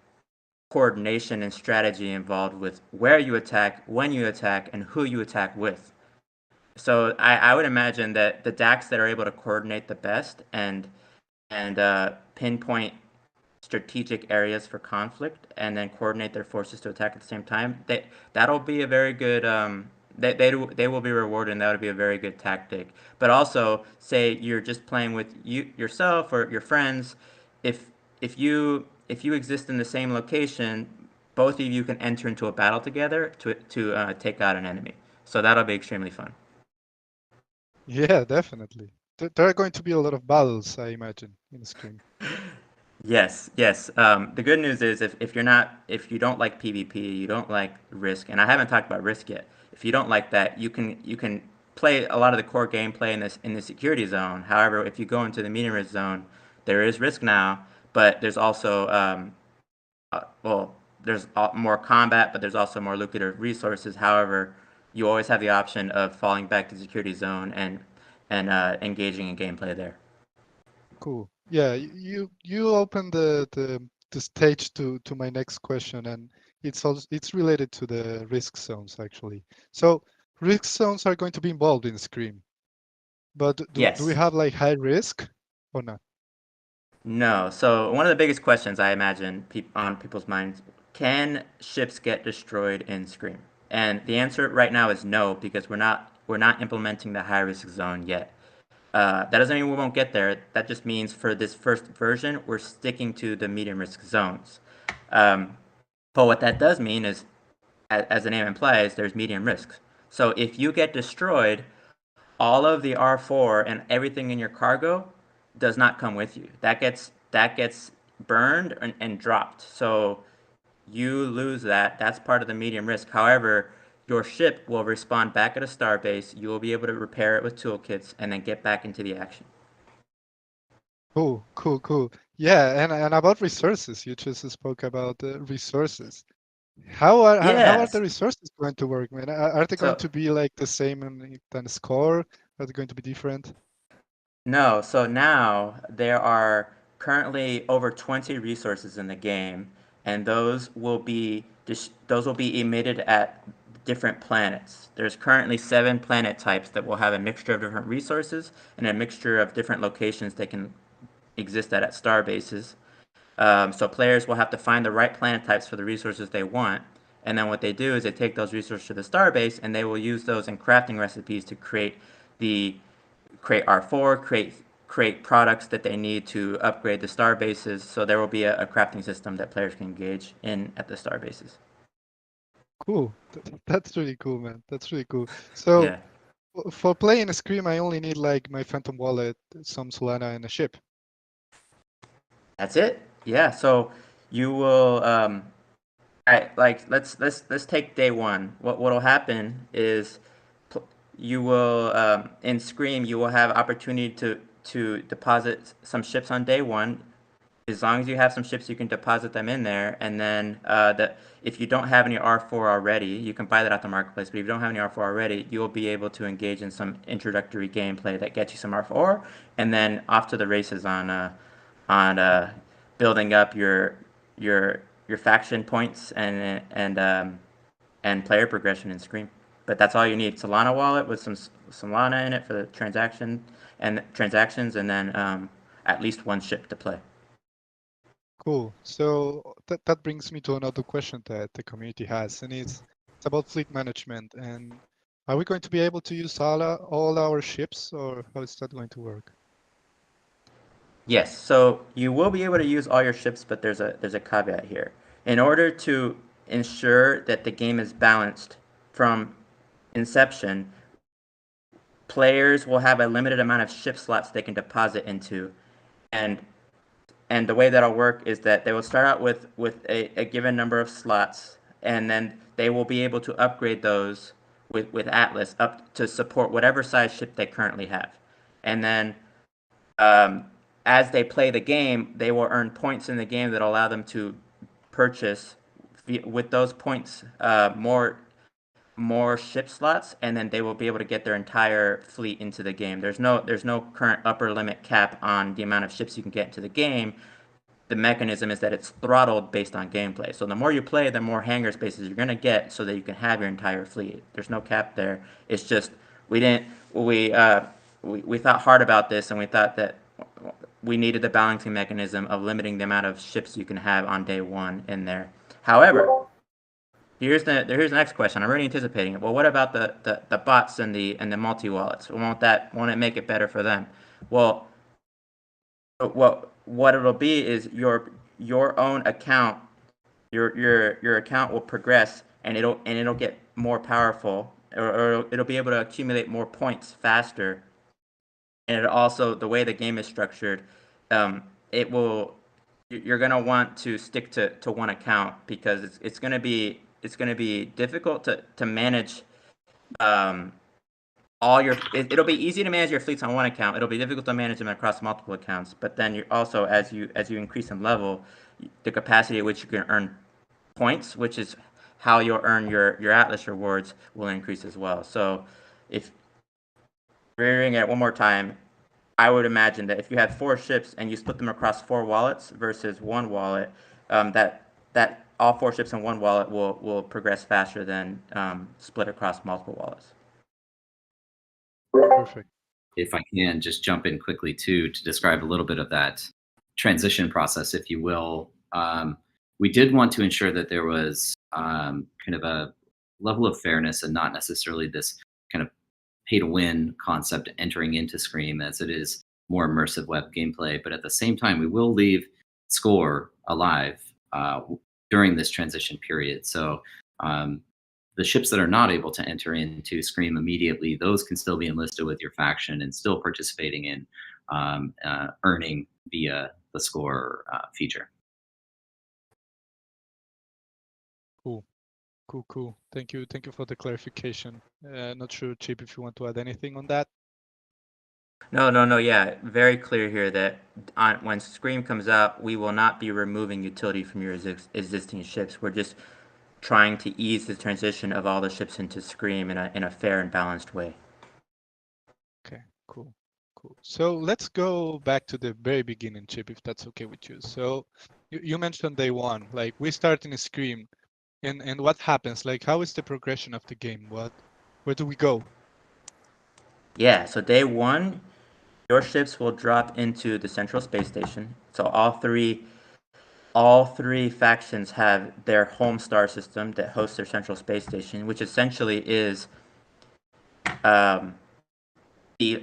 coordination and strategy involved with where you attack, when you attack, and who you attack with. So I would imagine that the DACs that are able to coordinate the best and pinpoint strategic areas for conflict and then coordinate their forces to attack at the same time, that'll be a very good they will be rewarded, and that would be a very good tactic. But also, say you're just playing with yourself or your friends, if if you exist in the same location, both of you can enter into a battle together to take out an enemy. So that'll be extremely fun. Yeah, definitely. There are going to be a lot of battles, I imagine, in Scream. Yes, yes. The good news is if you don't like PvP, you don't like Risk, and I haven't talked about Risk yet. If you don't like that, you can play a lot of the core gameplay in the security zone. However, if you go into the medium risk zone, there is Risk now, but there's also well, there's more combat, but there's also more lucrative resources. However, you always have the option of falling back to the security zone and engaging in gameplay there. Cool. Yeah, you opened the stage to my next question, and it's related to the risk zones actually. So risk zones are going to be involved in Scream, but do we Yes. have like high risk or not? No. So one of the biggest questions I imagine on people's minds: can ships get destroyed in Scream? And the answer right now is no, because we're not implementing the high risk zone yet. That doesn't mean we won't get there. That just means for this first version, we're sticking to the medium risk zones. Um, but what that does mean is, as the name implies, there's medium risks. So if you get destroyed, all of the R4 and everything in your cargo does not come with you. That gets burned and dropped. So you lose that. That's part of the medium risk. However, your ship will respawn back at a starbase. You will be able to repair it with toolkits and then get back into the action. Cool, cool, cool. Yeah, and about resources, you just spoke about resources. How are the Yes. resources going to work, man? Are they going So to be like the same than score? Are they going to be different? no, so now there are currently over 20 resources in the game, and those will be emitted at different planets. There's currently 7 planet types that will have a mixture of different resources and a mixture of different locations they can exist at star bases. So players will have to find the right planet types for the resources they want, and then what they do is they take those resources to the starbase and they will use those in crafting recipes to the create R4, create products that they need to upgrade the star bases. So there will be a crafting system that players can engage in at the star bases. Cool. That's really cool, man. That's really cool. So Yeah, for playing a Scream, I only need like my Phantom Wallet, some Solana, and a ship. that's it. Yeah, so you will like let's take day one. What'll happen is you will in Scream you will have opportunity to deposit some ships on day one. As long as you have some ships, you can deposit them in there, and then if you don't have any R4 already, you can buy that at the marketplace. But if you don't have any R4 already, you will be able to engage in some introductory gameplay that gets you some R4, and then off to the races on building up your faction points and player progression in Scream. But that's all you need: Solana wallet with some Solana in it for the transactions, and then at least one ship to play. Cool. So that brings me to another question that the community has, and it's about fleet management. And are we going to be able to use all our ships, or how is that going to work? Yes, so you will be able to use all your ships, but there's a caveat here. In order to ensure that the game is balanced from inception, players will have a limited amount of ship slots they can deposit into, and and the way that'll work is that they will start out with a given number of slots, and then they will be able to upgrade those with Atlas up to support whatever size ship they currently have, and then um, as they play the game, they will earn points in the game that allow them to purchase with those points more ship slots, and then they will be able to get their entire fleet into the game. There's no current upper limit cap on the amount of ships you can get into the game. The mechanism is that it's throttled based on gameplay. So the more you play, the more hangar spaces you're gonna get, so that you can have your entire fleet. There's no cap there. It's just we didn't we thought hard about this, and we thought that we needed the balancing mechanism of limiting the amount of ships you can have on day one in there. However, here's the next question. I'm already anticipating it. Well, what about the bots and the multi wallets? Won't it make it better for them? Well, what it'll be is your own account, your account will progress, and it'll get more powerful, or it'll be able to accumulate more points faster. And it also, the way the game is structured, you're gonna want to stick to one account, because it's gonna be difficult to manage it'll be easy to manage your fleets on one account. It'll be difficult to manage them across multiple accounts. But then you also, as you increase in level, the capacity at which you can earn points, which is how you'll earn your Atlas rewards, will increase as well. So if rearing it one more time, I would imagine that if you had 4 ships and you split them across 4 wallets versus 1 wallet, that all 4 ships in 1 wallet will progress faster than split across multiple wallets. Perfect. If I can just jump in quickly too, to describe a little bit of that transition process, if you will. We did want to ensure that there was kind of a level of fairness, and not necessarily this kind of pay to win concept entering into Scream, as it is more immersive web gameplay. But at the same time, we will leave score alive during this transition period. So the ships that are not able to enter into Scream immediately, those can still be enlisted with your faction and still participating in earning via the score feature. Cool. Thank you for the clarification. Not sure, Chip, if you want to add anything on that. No. Yeah, very clear here that when Scream comes out, we will not be removing utility from your existing ships. We're just trying to ease the transition of all the ships into Scream in a fair and balanced way. Okay, cool. So let's go back to the very beginning, Chip, if that's okay with you. So you mentioned day one, like we start in a Scream, and what happens? Like, how is the progression of the game? Where do we go? Yeah, so day one, your ships will drop into the Central Space Station. So all three factions have their home star system that hosts their Central Space Station, which essentially is the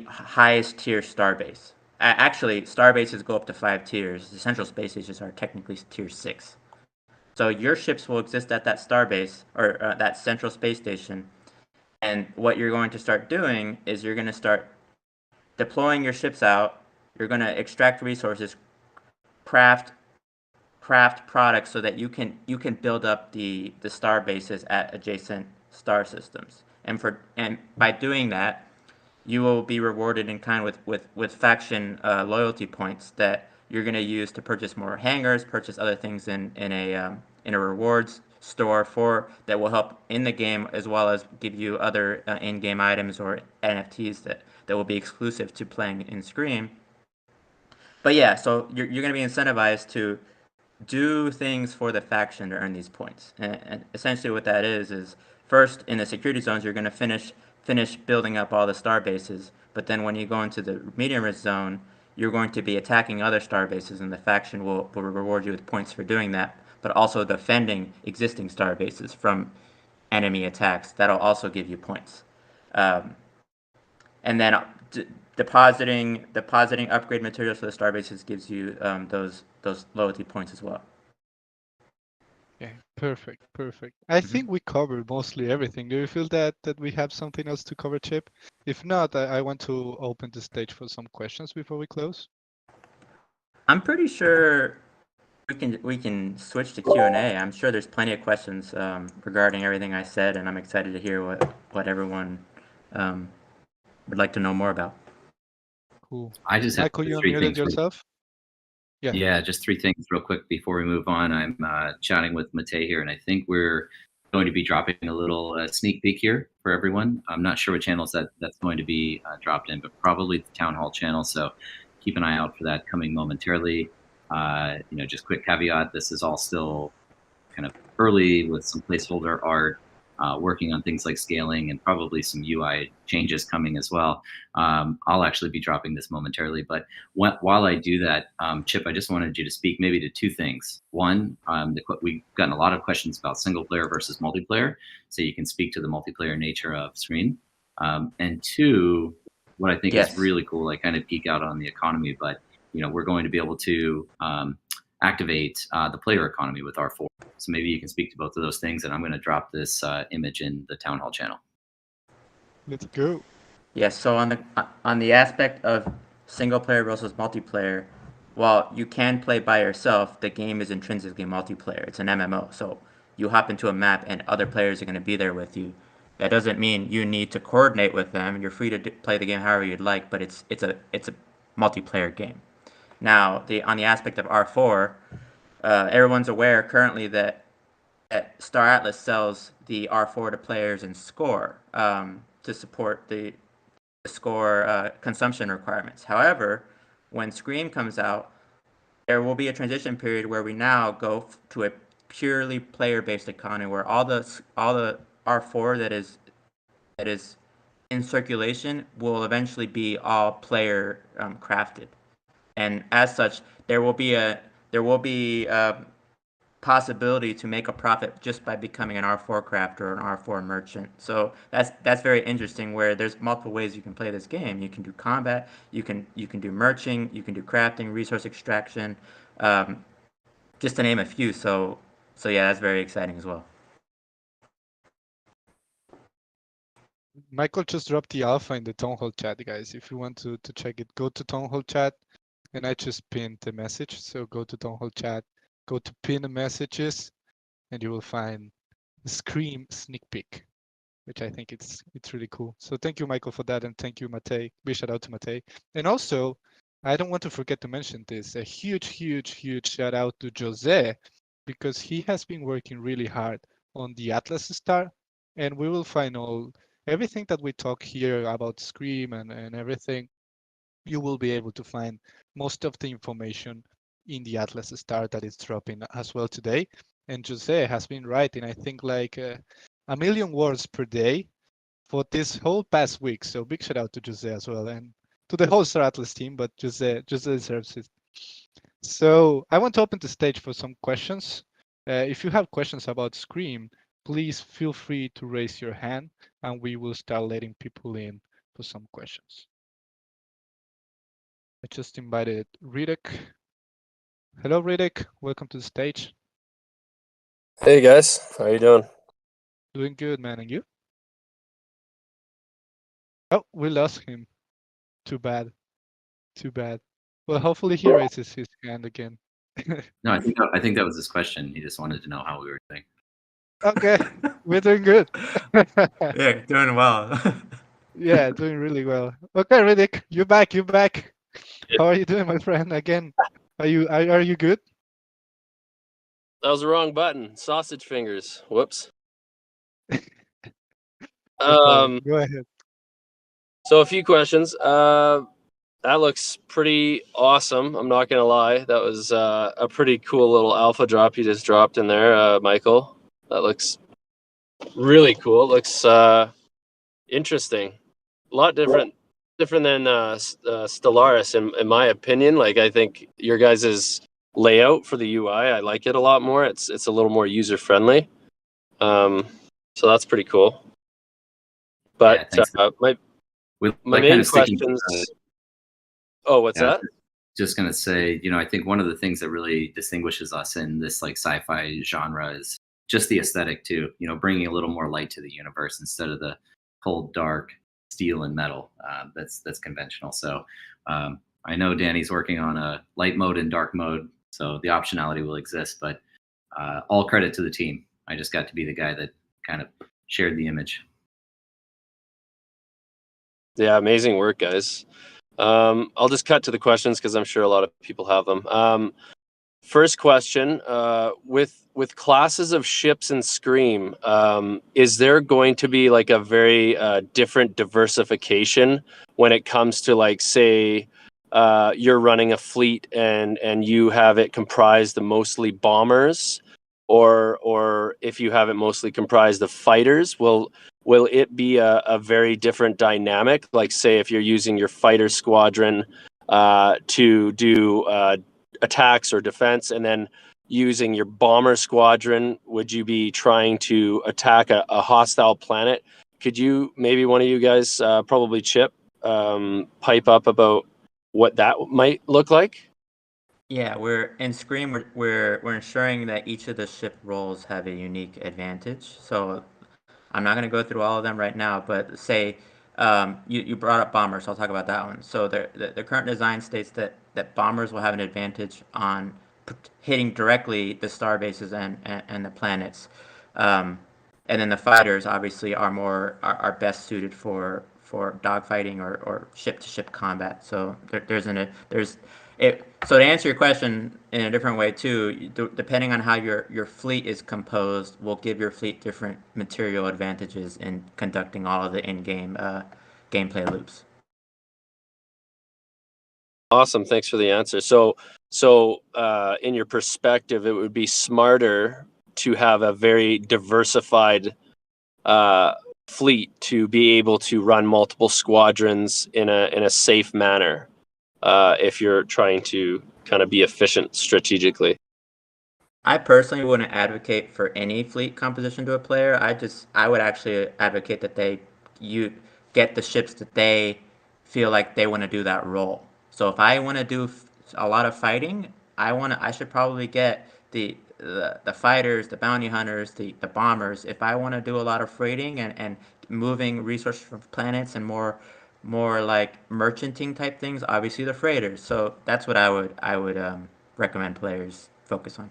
highest tier starbase. Actually, starbases go up to 5 tiers. The Central Space Stations are technically tier 6. So your ships will exist at that starbase, or that Central Space Station. And what you're going to start doing is you're going to start deploying your ships out. You're going to extract resources, craft products, so that you can build up the star bases at adjacent star systems. And by doing that, you will be rewarded in kind with faction loyalty points that you're going to use to purchase more hangars, purchase other things in a rewards store that will help in the game, as well as give you other in-game items or NFTs that will be exclusive to playing in Scream. But yeah, so you're going to be incentivized to do things for the faction to earn these points. And essentially what that is first, in the security zones, you're going to finish building up all the star bases. But then when you go into the medium risk zone, you're going to be attacking other star bases, and the faction will reward you with points for doing that, but also defending existing star bases from enemy attacks. That'll also give you points. And then depositing upgrade materials for the star bases gives you those loyalty points as well. Okay, perfect. I think we covered mostly everything. Do you feel that we have something else to cover, Chip? If not, I want to open the stage for some questions before we close. I'm pretty sure we can switch to Q&A. I'm sure there's plenty of questions regarding everything I said, and I'm excited to hear what everyone would like to know more about. Cool. I just have Michael, you 3 unmuted things. yourself? Yeah, just three things real quick before we move on. I'm chatting with Matei here, and I think we're going to be dropping a little sneak peek here for everyone. I'm not sure what channels that's going to be dropped in, but probably the Townhall channel. So keep an eye out for that coming momentarily. Just quick caveat: this is all still kind of early with some placeholder art, working on things like scaling and probably some UI changes coming as well. I'll actually be dropping this momentarily, but while I do that, Chip, I just wanted you to speak maybe to two things. One, we've gotten a lot of questions about single player versus multiplayer, so you can speak to the multiplayer nature of Scream. And two, what I think is really cool, I kind of geek out on the economy, but we're going to be able to activate the player economy with R4. So maybe you can speak to both of those things, and I'm going to drop this image in the Townhall channel. Let's go. Yes. So on the aspect of single player versus multiplayer, while you can play by yourself, the game is intrinsically multiplayer. It's an MMO, so you hop into a map and other players are going to be there with you. That doesn't mean you need to coordinate with them. You're free to play the game however you'd like, but it's a multiplayer game. Now, on the aspect of R4, everyone's aware currently that Star Atlas sells the R4 to players in Score to support the Score consumption requirements. However, when Scream comes out, there will be a transition period where we now go to a purely player-based economy where all the R4 that is in circulation will eventually be all player crafted, and as such, there will be possibility to make a profit just by becoming an R4 crafter or an R4 merchant. So that's very interesting. Where there's multiple ways you can play this game. You can do combat. You can do merching. You can do crafting, resource extraction, just to name a few. So yeah, that's very exciting as well. Michael just dropped the alpha in the Townhall chat, guys. If you want to check it, go to Townhall chat, and I just pinned the message. So go to Townhall chat, go to pin messages, and you will find the Scream sneak peek, which I think it's really cool. So thank you, Michael, for that, and thank you, Matei. Big shout out to Matei. And also, I don't want to forget to mention this. A huge shout out to Jose, because he has been working really hard on the Atlas Star, and we will find everything that we talk here about Scream and everything. You will be able to find most of the information in the Atlas Star that is dropping as well today. And Jose has been writing, I think, like a million words per day for this whole past week. So big shout out to Jose as well, and to the whole Star Atlas team, but Jose deserves it. So I want to open the stage for some questions. If you have questions about Scream, please feel free to raise your hand, and we will start letting people in for some questions. I just invited Riddick. Hello, Riddick. Welcome to the stage. Hey guys, how you doing? Doing good, man. And you? Oh, we lost him. Too bad. Well, hopefully he raises his hand again. No, I think that was his question. He just wanted to know how we were doing. Okay, we're doing good. Yeah, doing well. Yeah, doing really well. Okay, Riddick, you're back. How are you doing, my friend? Again, are you good? That was the wrong button. Sausage fingers. Whoops. Go ahead. So a few questions. That looks pretty awesome. I'm not gonna lie. That was a pretty cool little alpha drop you just dropped in there, Michael. That looks really cool. It looks interesting. A lot different than Stellaris, in my opinion. Like, I think your guys' layout for the UI, I like it a lot more. It's a little more user friendly. So that's pretty cool. But yeah, my main questions. Oh, what's that? Just gonna say, I think one of the things that really distinguishes us in this like sci-fi genre is just the aesthetic too. Bringing a little more light to the universe instead of the cold, dark steel and metal that's conventional. So I know Danny's working on a light mode and dark mode, so the optionality will exist. But all credit to the team. I just got to be the guy that kind of shared the image. Yeah, amazing work, guys. I'll just cut to the questions because I'm sure a lot of people have them. First question: with classes of ships in Scream, is there going to be like a very different diversification when it comes to, like, say, you're running a fleet and you have it comprised of mostly bombers, or if you have it mostly comprised of fighters, will it be a very different dynamic? Like, say, if you're using your fighter squadron to do attacks or defense, and then using your bomber squadron, would you be trying to attack a hostile planet? Could you, maybe one of you guys, probably Chip, pipe up about what that might look like? Yeah, we're in Scream. We're ensuring that each of the ship roles have a unique advantage. So I'm not going to go through all of them right now, but say you brought up bombers, so I'll talk about that one. So the current design states that bombers will have an advantage on hitting directly the star bases and the planets, um, and then the fighters obviously are best suited for dogfighting or ship to ship combat. So there's it. So to answer your question in a different way too, depending on how your fleet is composed, will give your fleet different material advantages in conducting all of the in-game gameplay loops. Awesome, thanks for the answer. So in your perspective, it would be smarter to have a very diversified fleet to be able to run multiple squadrons in a safe manner, if you're trying to kind of be efficient strategically. I personally wouldn't advocate for any fleet composition to a player. I would actually advocate that you get the ships that they feel like they want to do that role. So if I want to do a lot of fighting, I should probably get the fighters, the bounty hunters, the bombers. If I want to do a lot of freighting and moving resources from planets and more like merchanting type things, obviously the freighters. So that's what I would recommend players focus on.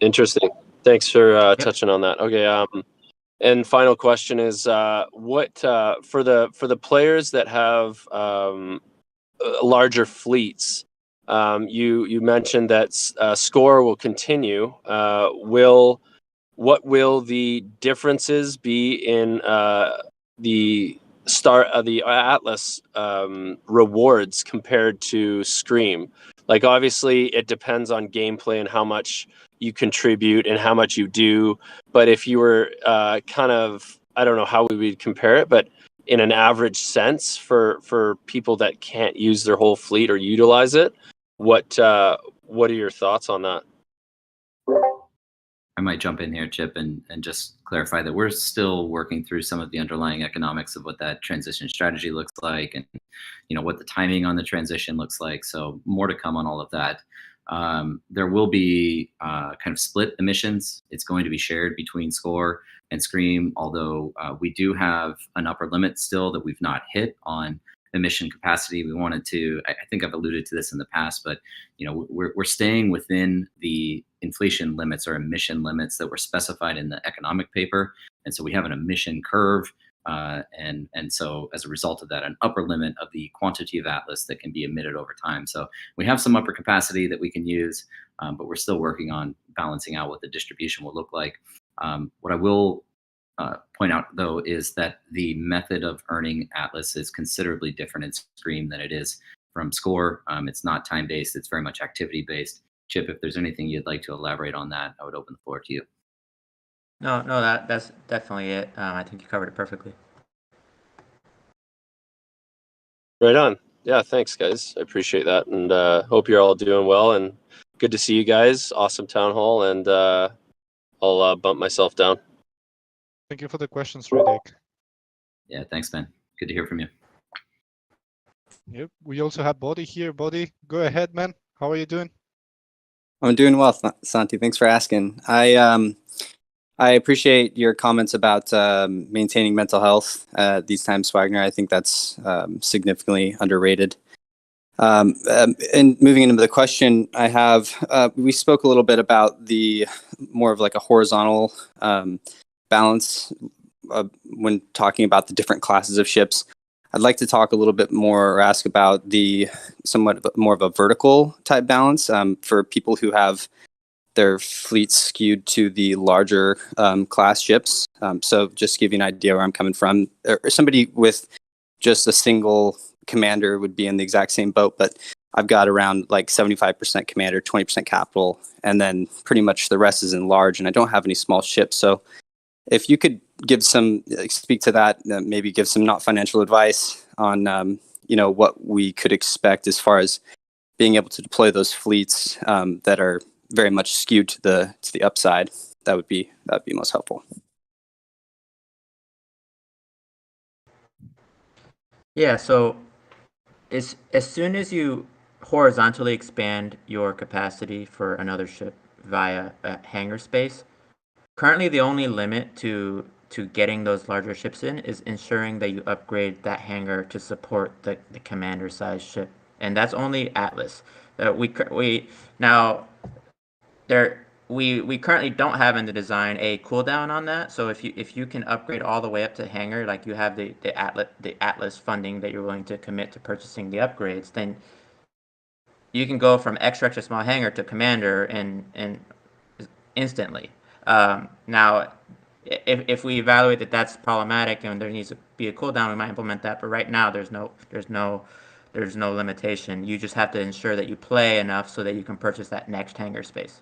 Interesting. Thanks for Yep. touching on that. Okay. And final question is, what for the players that have larger fleets? You mentioned that score will continue. What will the differences be in the the Atlas rewards compared to Scream? Like, obviously it depends on gameplay and how much you contribute and how much you do, but if you were kind of, I don't know how we would compare it, but in an average sense for people that can't use their whole fleet or utilize it, what are your thoughts on that? I might jump in here, Chip, and just clarify that we're still working through some of the underlying economics of what that transition strategy looks like, and what the timing on the transition looks like. So more to come on all of that. There will be kind of split emissions. It's going to be shared between Score and Scream, although we do have an upper limit still that we've not hit on emission capacity. We wanted to, I think I've alluded to this in the past, but we're staying within the inflation limits or emission limits that were specified in the economic paper. And so we have an emission curve. And so as a result of that, an upper limit of the quantity of Atlas that can be emitted over time. So we have some upper capacity that we can use, but we're still working on balancing out what the distribution will look like. What I will point out, though, is that the method of earning Atlas is considerably different in Scream than it is from Score. It's not time-based. It's very much activity-based. Chip, if there's anything you'd like to elaborate on that, I would open the floor to you. No, that's definitely it. I think you covered it perfectly. Right on. Yeah, thanks, guys. I appreciate that, and hope you're all doing well. And good to see you guys. Awesome town hall, and I'll bump myself down. Thank you for the questions, Riddick. Yeah, thanks, Ben. Good to hear from you. Yep. We also have Bodhi here. Bodhi, go ahead, man. How are you doing? I'm doing well, Santi. Thanks for asking. I appreciate your comments about maintaining mental health these times, Wagner. I think that's significantly underrated. And moving into the question I have, we spoke a little bit about the more of like a horizontal balance when talking about the different classes of ships. I'd like to talk a little bit more or ask about the somewhat more of a vertical type balance for people who have their fleets skewed to the larger class ships. So just to give you an idea where I'm coming from, or somebody with just a single commander would be in the exact same boat, but I've got around like 75% commander, 20% capital, and then pretty much the rest is in large, and I don't have any small ships. So if you could give some, speak to that, maybe give some not financial advice on, what we could expect as far as being able to deploy those fleets that are very much skewed to the upside, that would be most helpful. Yeah, so as soon as you horizontally expand your capacity for another ship via a hangar space, currently the only limit to getting those larger ships in is ensuring that you upgrade that hangar to support the commander size ship, and that's only Atlas. We now there we currently don't have in the design a cooldown on that. So if you can upgrade all the way up to hangar, like you have the Atlas funding that you're willing to commit to purchasing the upgrades, then you can go from extra small hangar to commander and instantly. Now, if we evaluate that that's problematic and there needs to be a cooldown, we might implement that. But right now, there's no limitation. You just have to ensure that you play enough so that you can purchase that next hangar space.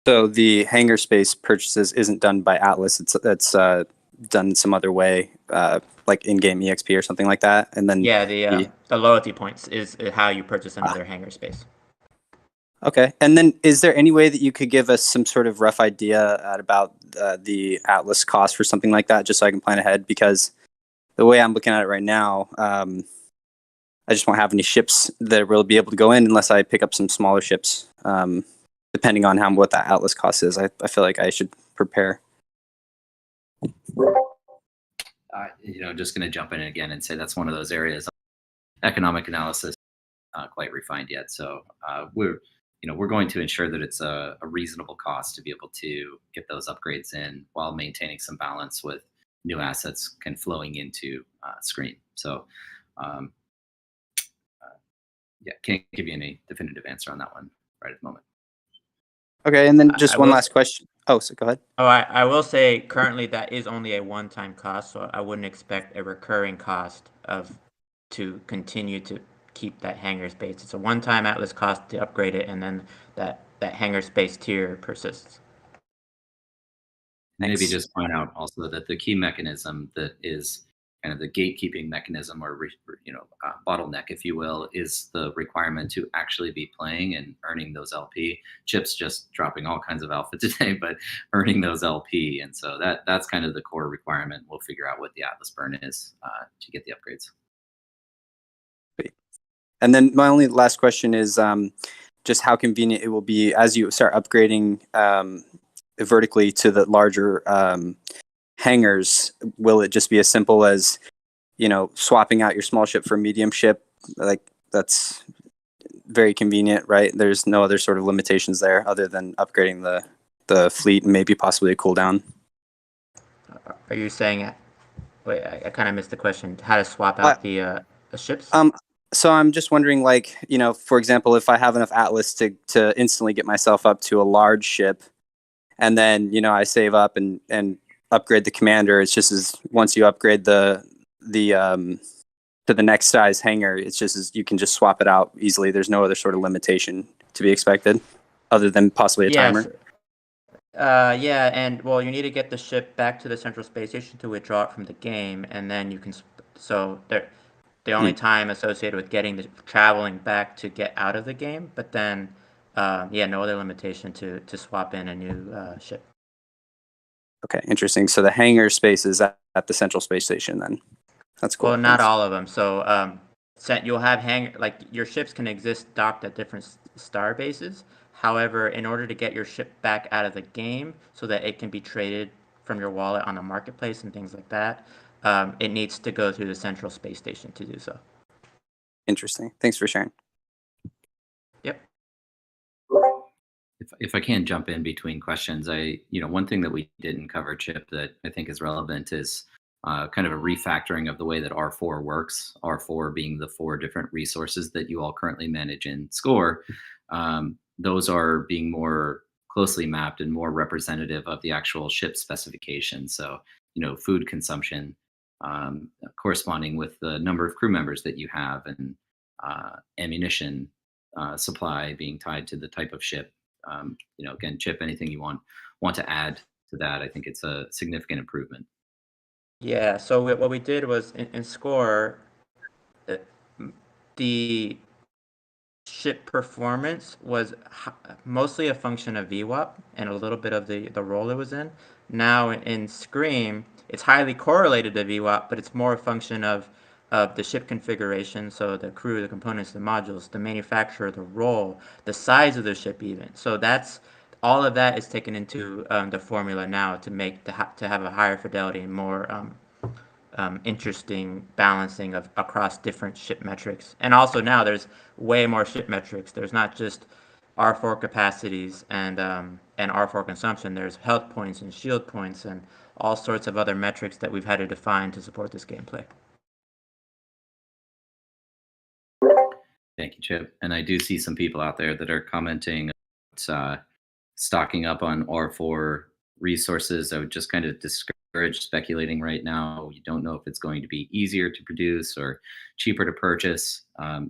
So the hangar space purchases isn't done by Atlas. It's done some other way, like in-game EXP or something like that. And then yeah, the loyalty points is how you purchase another hangar space. Okay. And then is there any way that you could give us some sort of rough idea about the Atlas cost for something like that, just so I can plan ahead? Because the way I'm looking at it right now, I just won't have any ships that will be able to go in unless I pick up some smaller ships. Depending on what that Atlas cost is, I feel like I should prepare. Just going to jump in again and say that's one of those areas of economic analysis not quite refined yet. So we're going to ensure that it's a reasonable cost to be able to get those upgrades in while maintaining some balance with new assets flowing into screen. So can't give you any definitive answer on that one right at the moment. Okay, and then just one last question. Oh, so go ahead. Oh, I will say currently that is only a one-time cost, so I wouldn't expect a recurring cost to continue to keep that hangar space. It's a one-time Atlas cost to upgrade it, and then that hangar space tier persists. Maybe just point out also that the key mechanism that is kind of the gatekeeping mechanism or bottleneck, if you will, is the requirement to actually be playing and earning those LP. Chip's just dropping all kinds of alpha today, but earning those LP. And so that's kind of the core requirement. We'll figure out what the Atlas burn is to get the upgrades. And then my only last question is just how convenient it will be as you start upgrading vertically to the larger hangars. Will it just be as simple as swapping out your small ship for a medium ship? Like, that's very convenient, right? There's no other sort of limitations there other than upgrading the fleet and maybe possibly a cooldown. Are you saying, wait, I kind of missed the question, how to swap out the ships? So I'm just wondering, like, for example, if I have enough Atlas to instantly get myself up to a large ship, and then I save up and upgrade the commander. It's just as once you upgrade the to the next size hangar, it's just as you can just swap it out easily. There's no other sort of limitation to be expected, other than possibly a timer. Yeah, and well, you need to get the ship back to the central space station to withdraw it from the game, and then you can. So the only time associated with traveling back to get out of the game, but then no other limitation to swap in a new ship. Okay, interesting. So the hangar space is at the central space station then. That's cool. Well, not all of them. So you'll have your ships can exist docked at different star bases. However, in order to get your ship back out of the game so that it can be traded from your wallet on the marketplace and things like that, it needs to go through the central space station to do so. Interesting. Thanks for sharing. Yep. If I can jump in between questions, one thing that we didn't cover, Chip, that I think is relevant is kind of a refactoring of the way that R4 works. R4 being the 4 different resources that you all currently manage in SCORE. Those are being more closely mapped and more representative of the actual ship specification. So, food consumption corresponding with the number of crew members that you have, and ammunition supply being tied to the type of ship. Again, Chip, anything you want to add to that? I think it's a significant improvement. Yeah, so what we did was in SCORE, uh, the ship performance was mostly a function of VWAP and a little bit of the role it was in. Now in Scream, it's highly correlated to VWAP, but it's more a function of the ship configuration, so the crew, the components, the modules, the manufacturer, the role, the size of the ship even. So that's all of that is taken into the formula now to make to have a higher fidelity and more interesting balancing of across different ship metrics. And also now there's way more ship metrics. There's not just R4 capacities and R4 consumption. There's health points and shield points and all sorts of other metrics that we've had to define to support this gameplay. Thank you, Chip. And I do see some people out there that are commenting about stocking up on R4 resources. I would just kind of discourage speculating right now. You don't know if it's going to be easier to produce or cheaper to purchase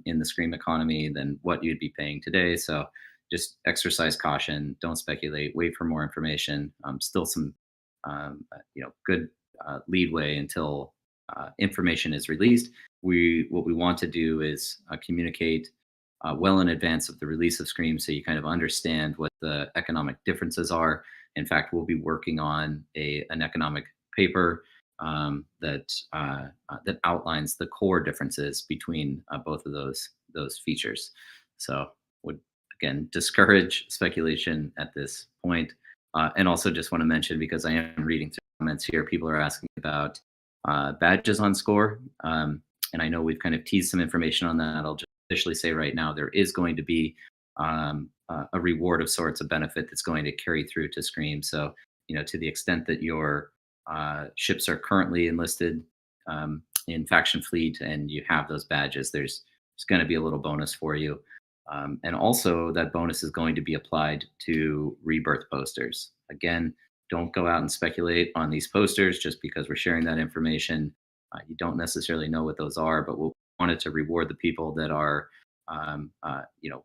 in the Scream economy than what you'd be paying today. So just exercise caution. Don't speculate. Wait for more information. Still some good leadway until information is released. What we want to do is communicate well in advance of the release of Scream, so you kind of understand what the economic differences are. In fact, we'll be working on an economic paper that outlines the core differences between both of those features. So would again discourage speculation at this point. And also just want to mention, because I am reading through comments here, people are asking about badges on SCORE. And I know we've kind of teased some information on that. I'll just officially say right now, there is going to be a reward of sorts, a benefit that's going to carry through to Scream. So, to the extent that your ships are currently enlisted in Faction Fleet and you have those badges, there's going to be a little bonus for you. And also that bonus is going to be applied to rebirth posters. Again, don't go out and speculate on these posters just because we're sharing that information. You don't necessarily know what those are, but we wanted to reward the people that are,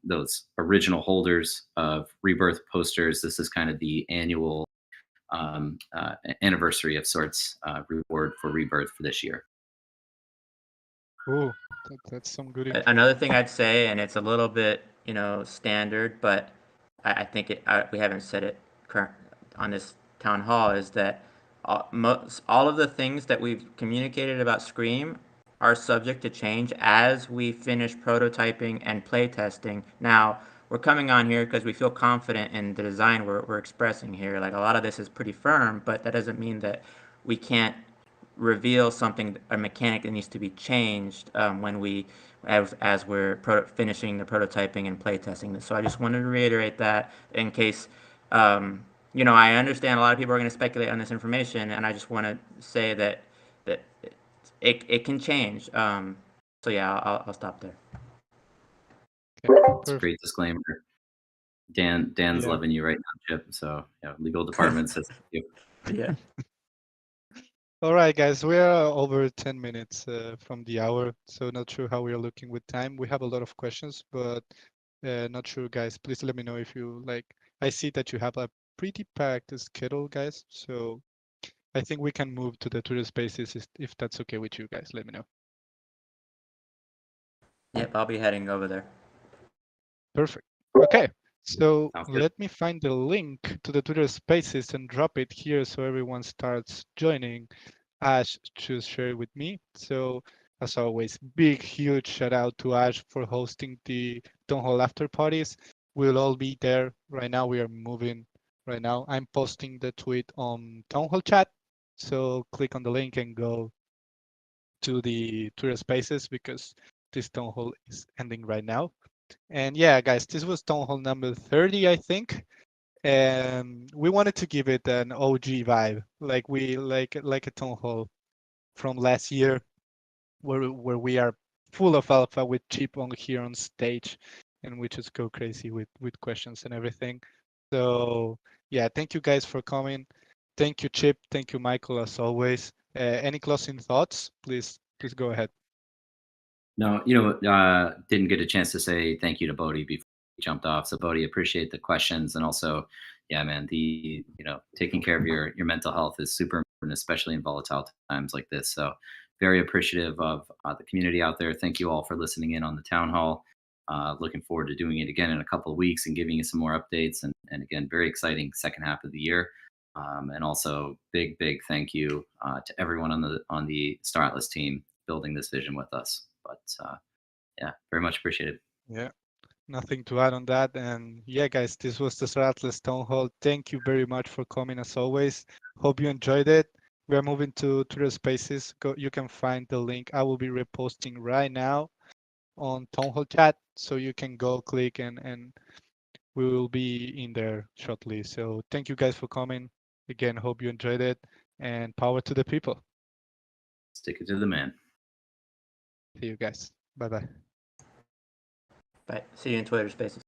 those original holders of rebirth posters. This is kind of the annual anniversary of sorts reward for rebirth for this year. Cool. That's some good info. Another thing I'd say, and it's a little bit, standard, but I think we haven't said it on this town hall, is that all of the things that we've communicated about Scream are subject to change as we finish prototyping and playtesting. Now, we're coming on here because we feel confident in the design we're expressing here. Like, a lot of this is pretty firm, but that doesn't mean that we can't reveal something, a mechanic that needs to be changed when as we're finishing the prototyping and playtesting this. So I just wanted to reiterate that in case I understand a lot of people are going to speculate on this information, and I just want to say that it can change. So yeah, I'll stop there. It's a great disclaimer. Dan's loving you right now, Chip. So legal department says thank you. Yeah. All right, guys, we are over 10 minutes from the hour, so not sure how we are looking with time. We have a lot of questions, but not sure, guys. Please let me know if you like. I see that you have a pretty packed schedule, guys, so I think we can move to the Twitter Spaces if that's okay with you guys. Let me know. Yep, I'll be heading over there. Perfect. Okay, so let me find the link to the Twitter Spaces and drop it here so everyone starts joining. Ash just share it with me. So as always, big, huge shout out to Ash for hosting the Townhall after parties. We'll all be there. Right now, we are moving. Right now, I'm posting the tweet on Townhall chat. So click on the link and go to the Twitter Spaces because this Townhall is ending right now. And yeah, guys, this was Townhall number 30, I think. And we wanted to give it an OG vibe, like a Townhall from last year, where we are full of alpha with Chip on here on stage, and we just go crazy with questions and everything. So yeah, thank you guys for coming. Thank you, Chip. Thank you, Michael, as always. Any closing thoughts? Please go ahead. No, didn't get a chance to say thank you to Bodhi before he jumped off. So Bodhi, appreciate the questions, and also, yeah, man, taking care of your mental health is super important, especially in volatile times like this. So very appreciative of the community out there. Thank you all for listening in on the town hall. Looking forward to doing it again in a couple of weeks and giving you some more updates. And again, very exciting second half of the year. And also big thank you to everyone on the Star Atlas team building this vision with us. But yeah, very much appreciated. Yeah, nothing to add on that. And yeah, guys, this was the Star Atlas Townhall. Thank you very much for coming as always. Hope you enjoyed it. We are moving to Twitter Spaces. You can find the link. I will be reposting right now on Townhall chat, so you can go click and we will be in there shortly. So thank you guys for coming. Again, hope you enjoyed it, and power to the people. Stick it to the man. See you guys. Bye-bye. Bye. See you in Twitter Spaces.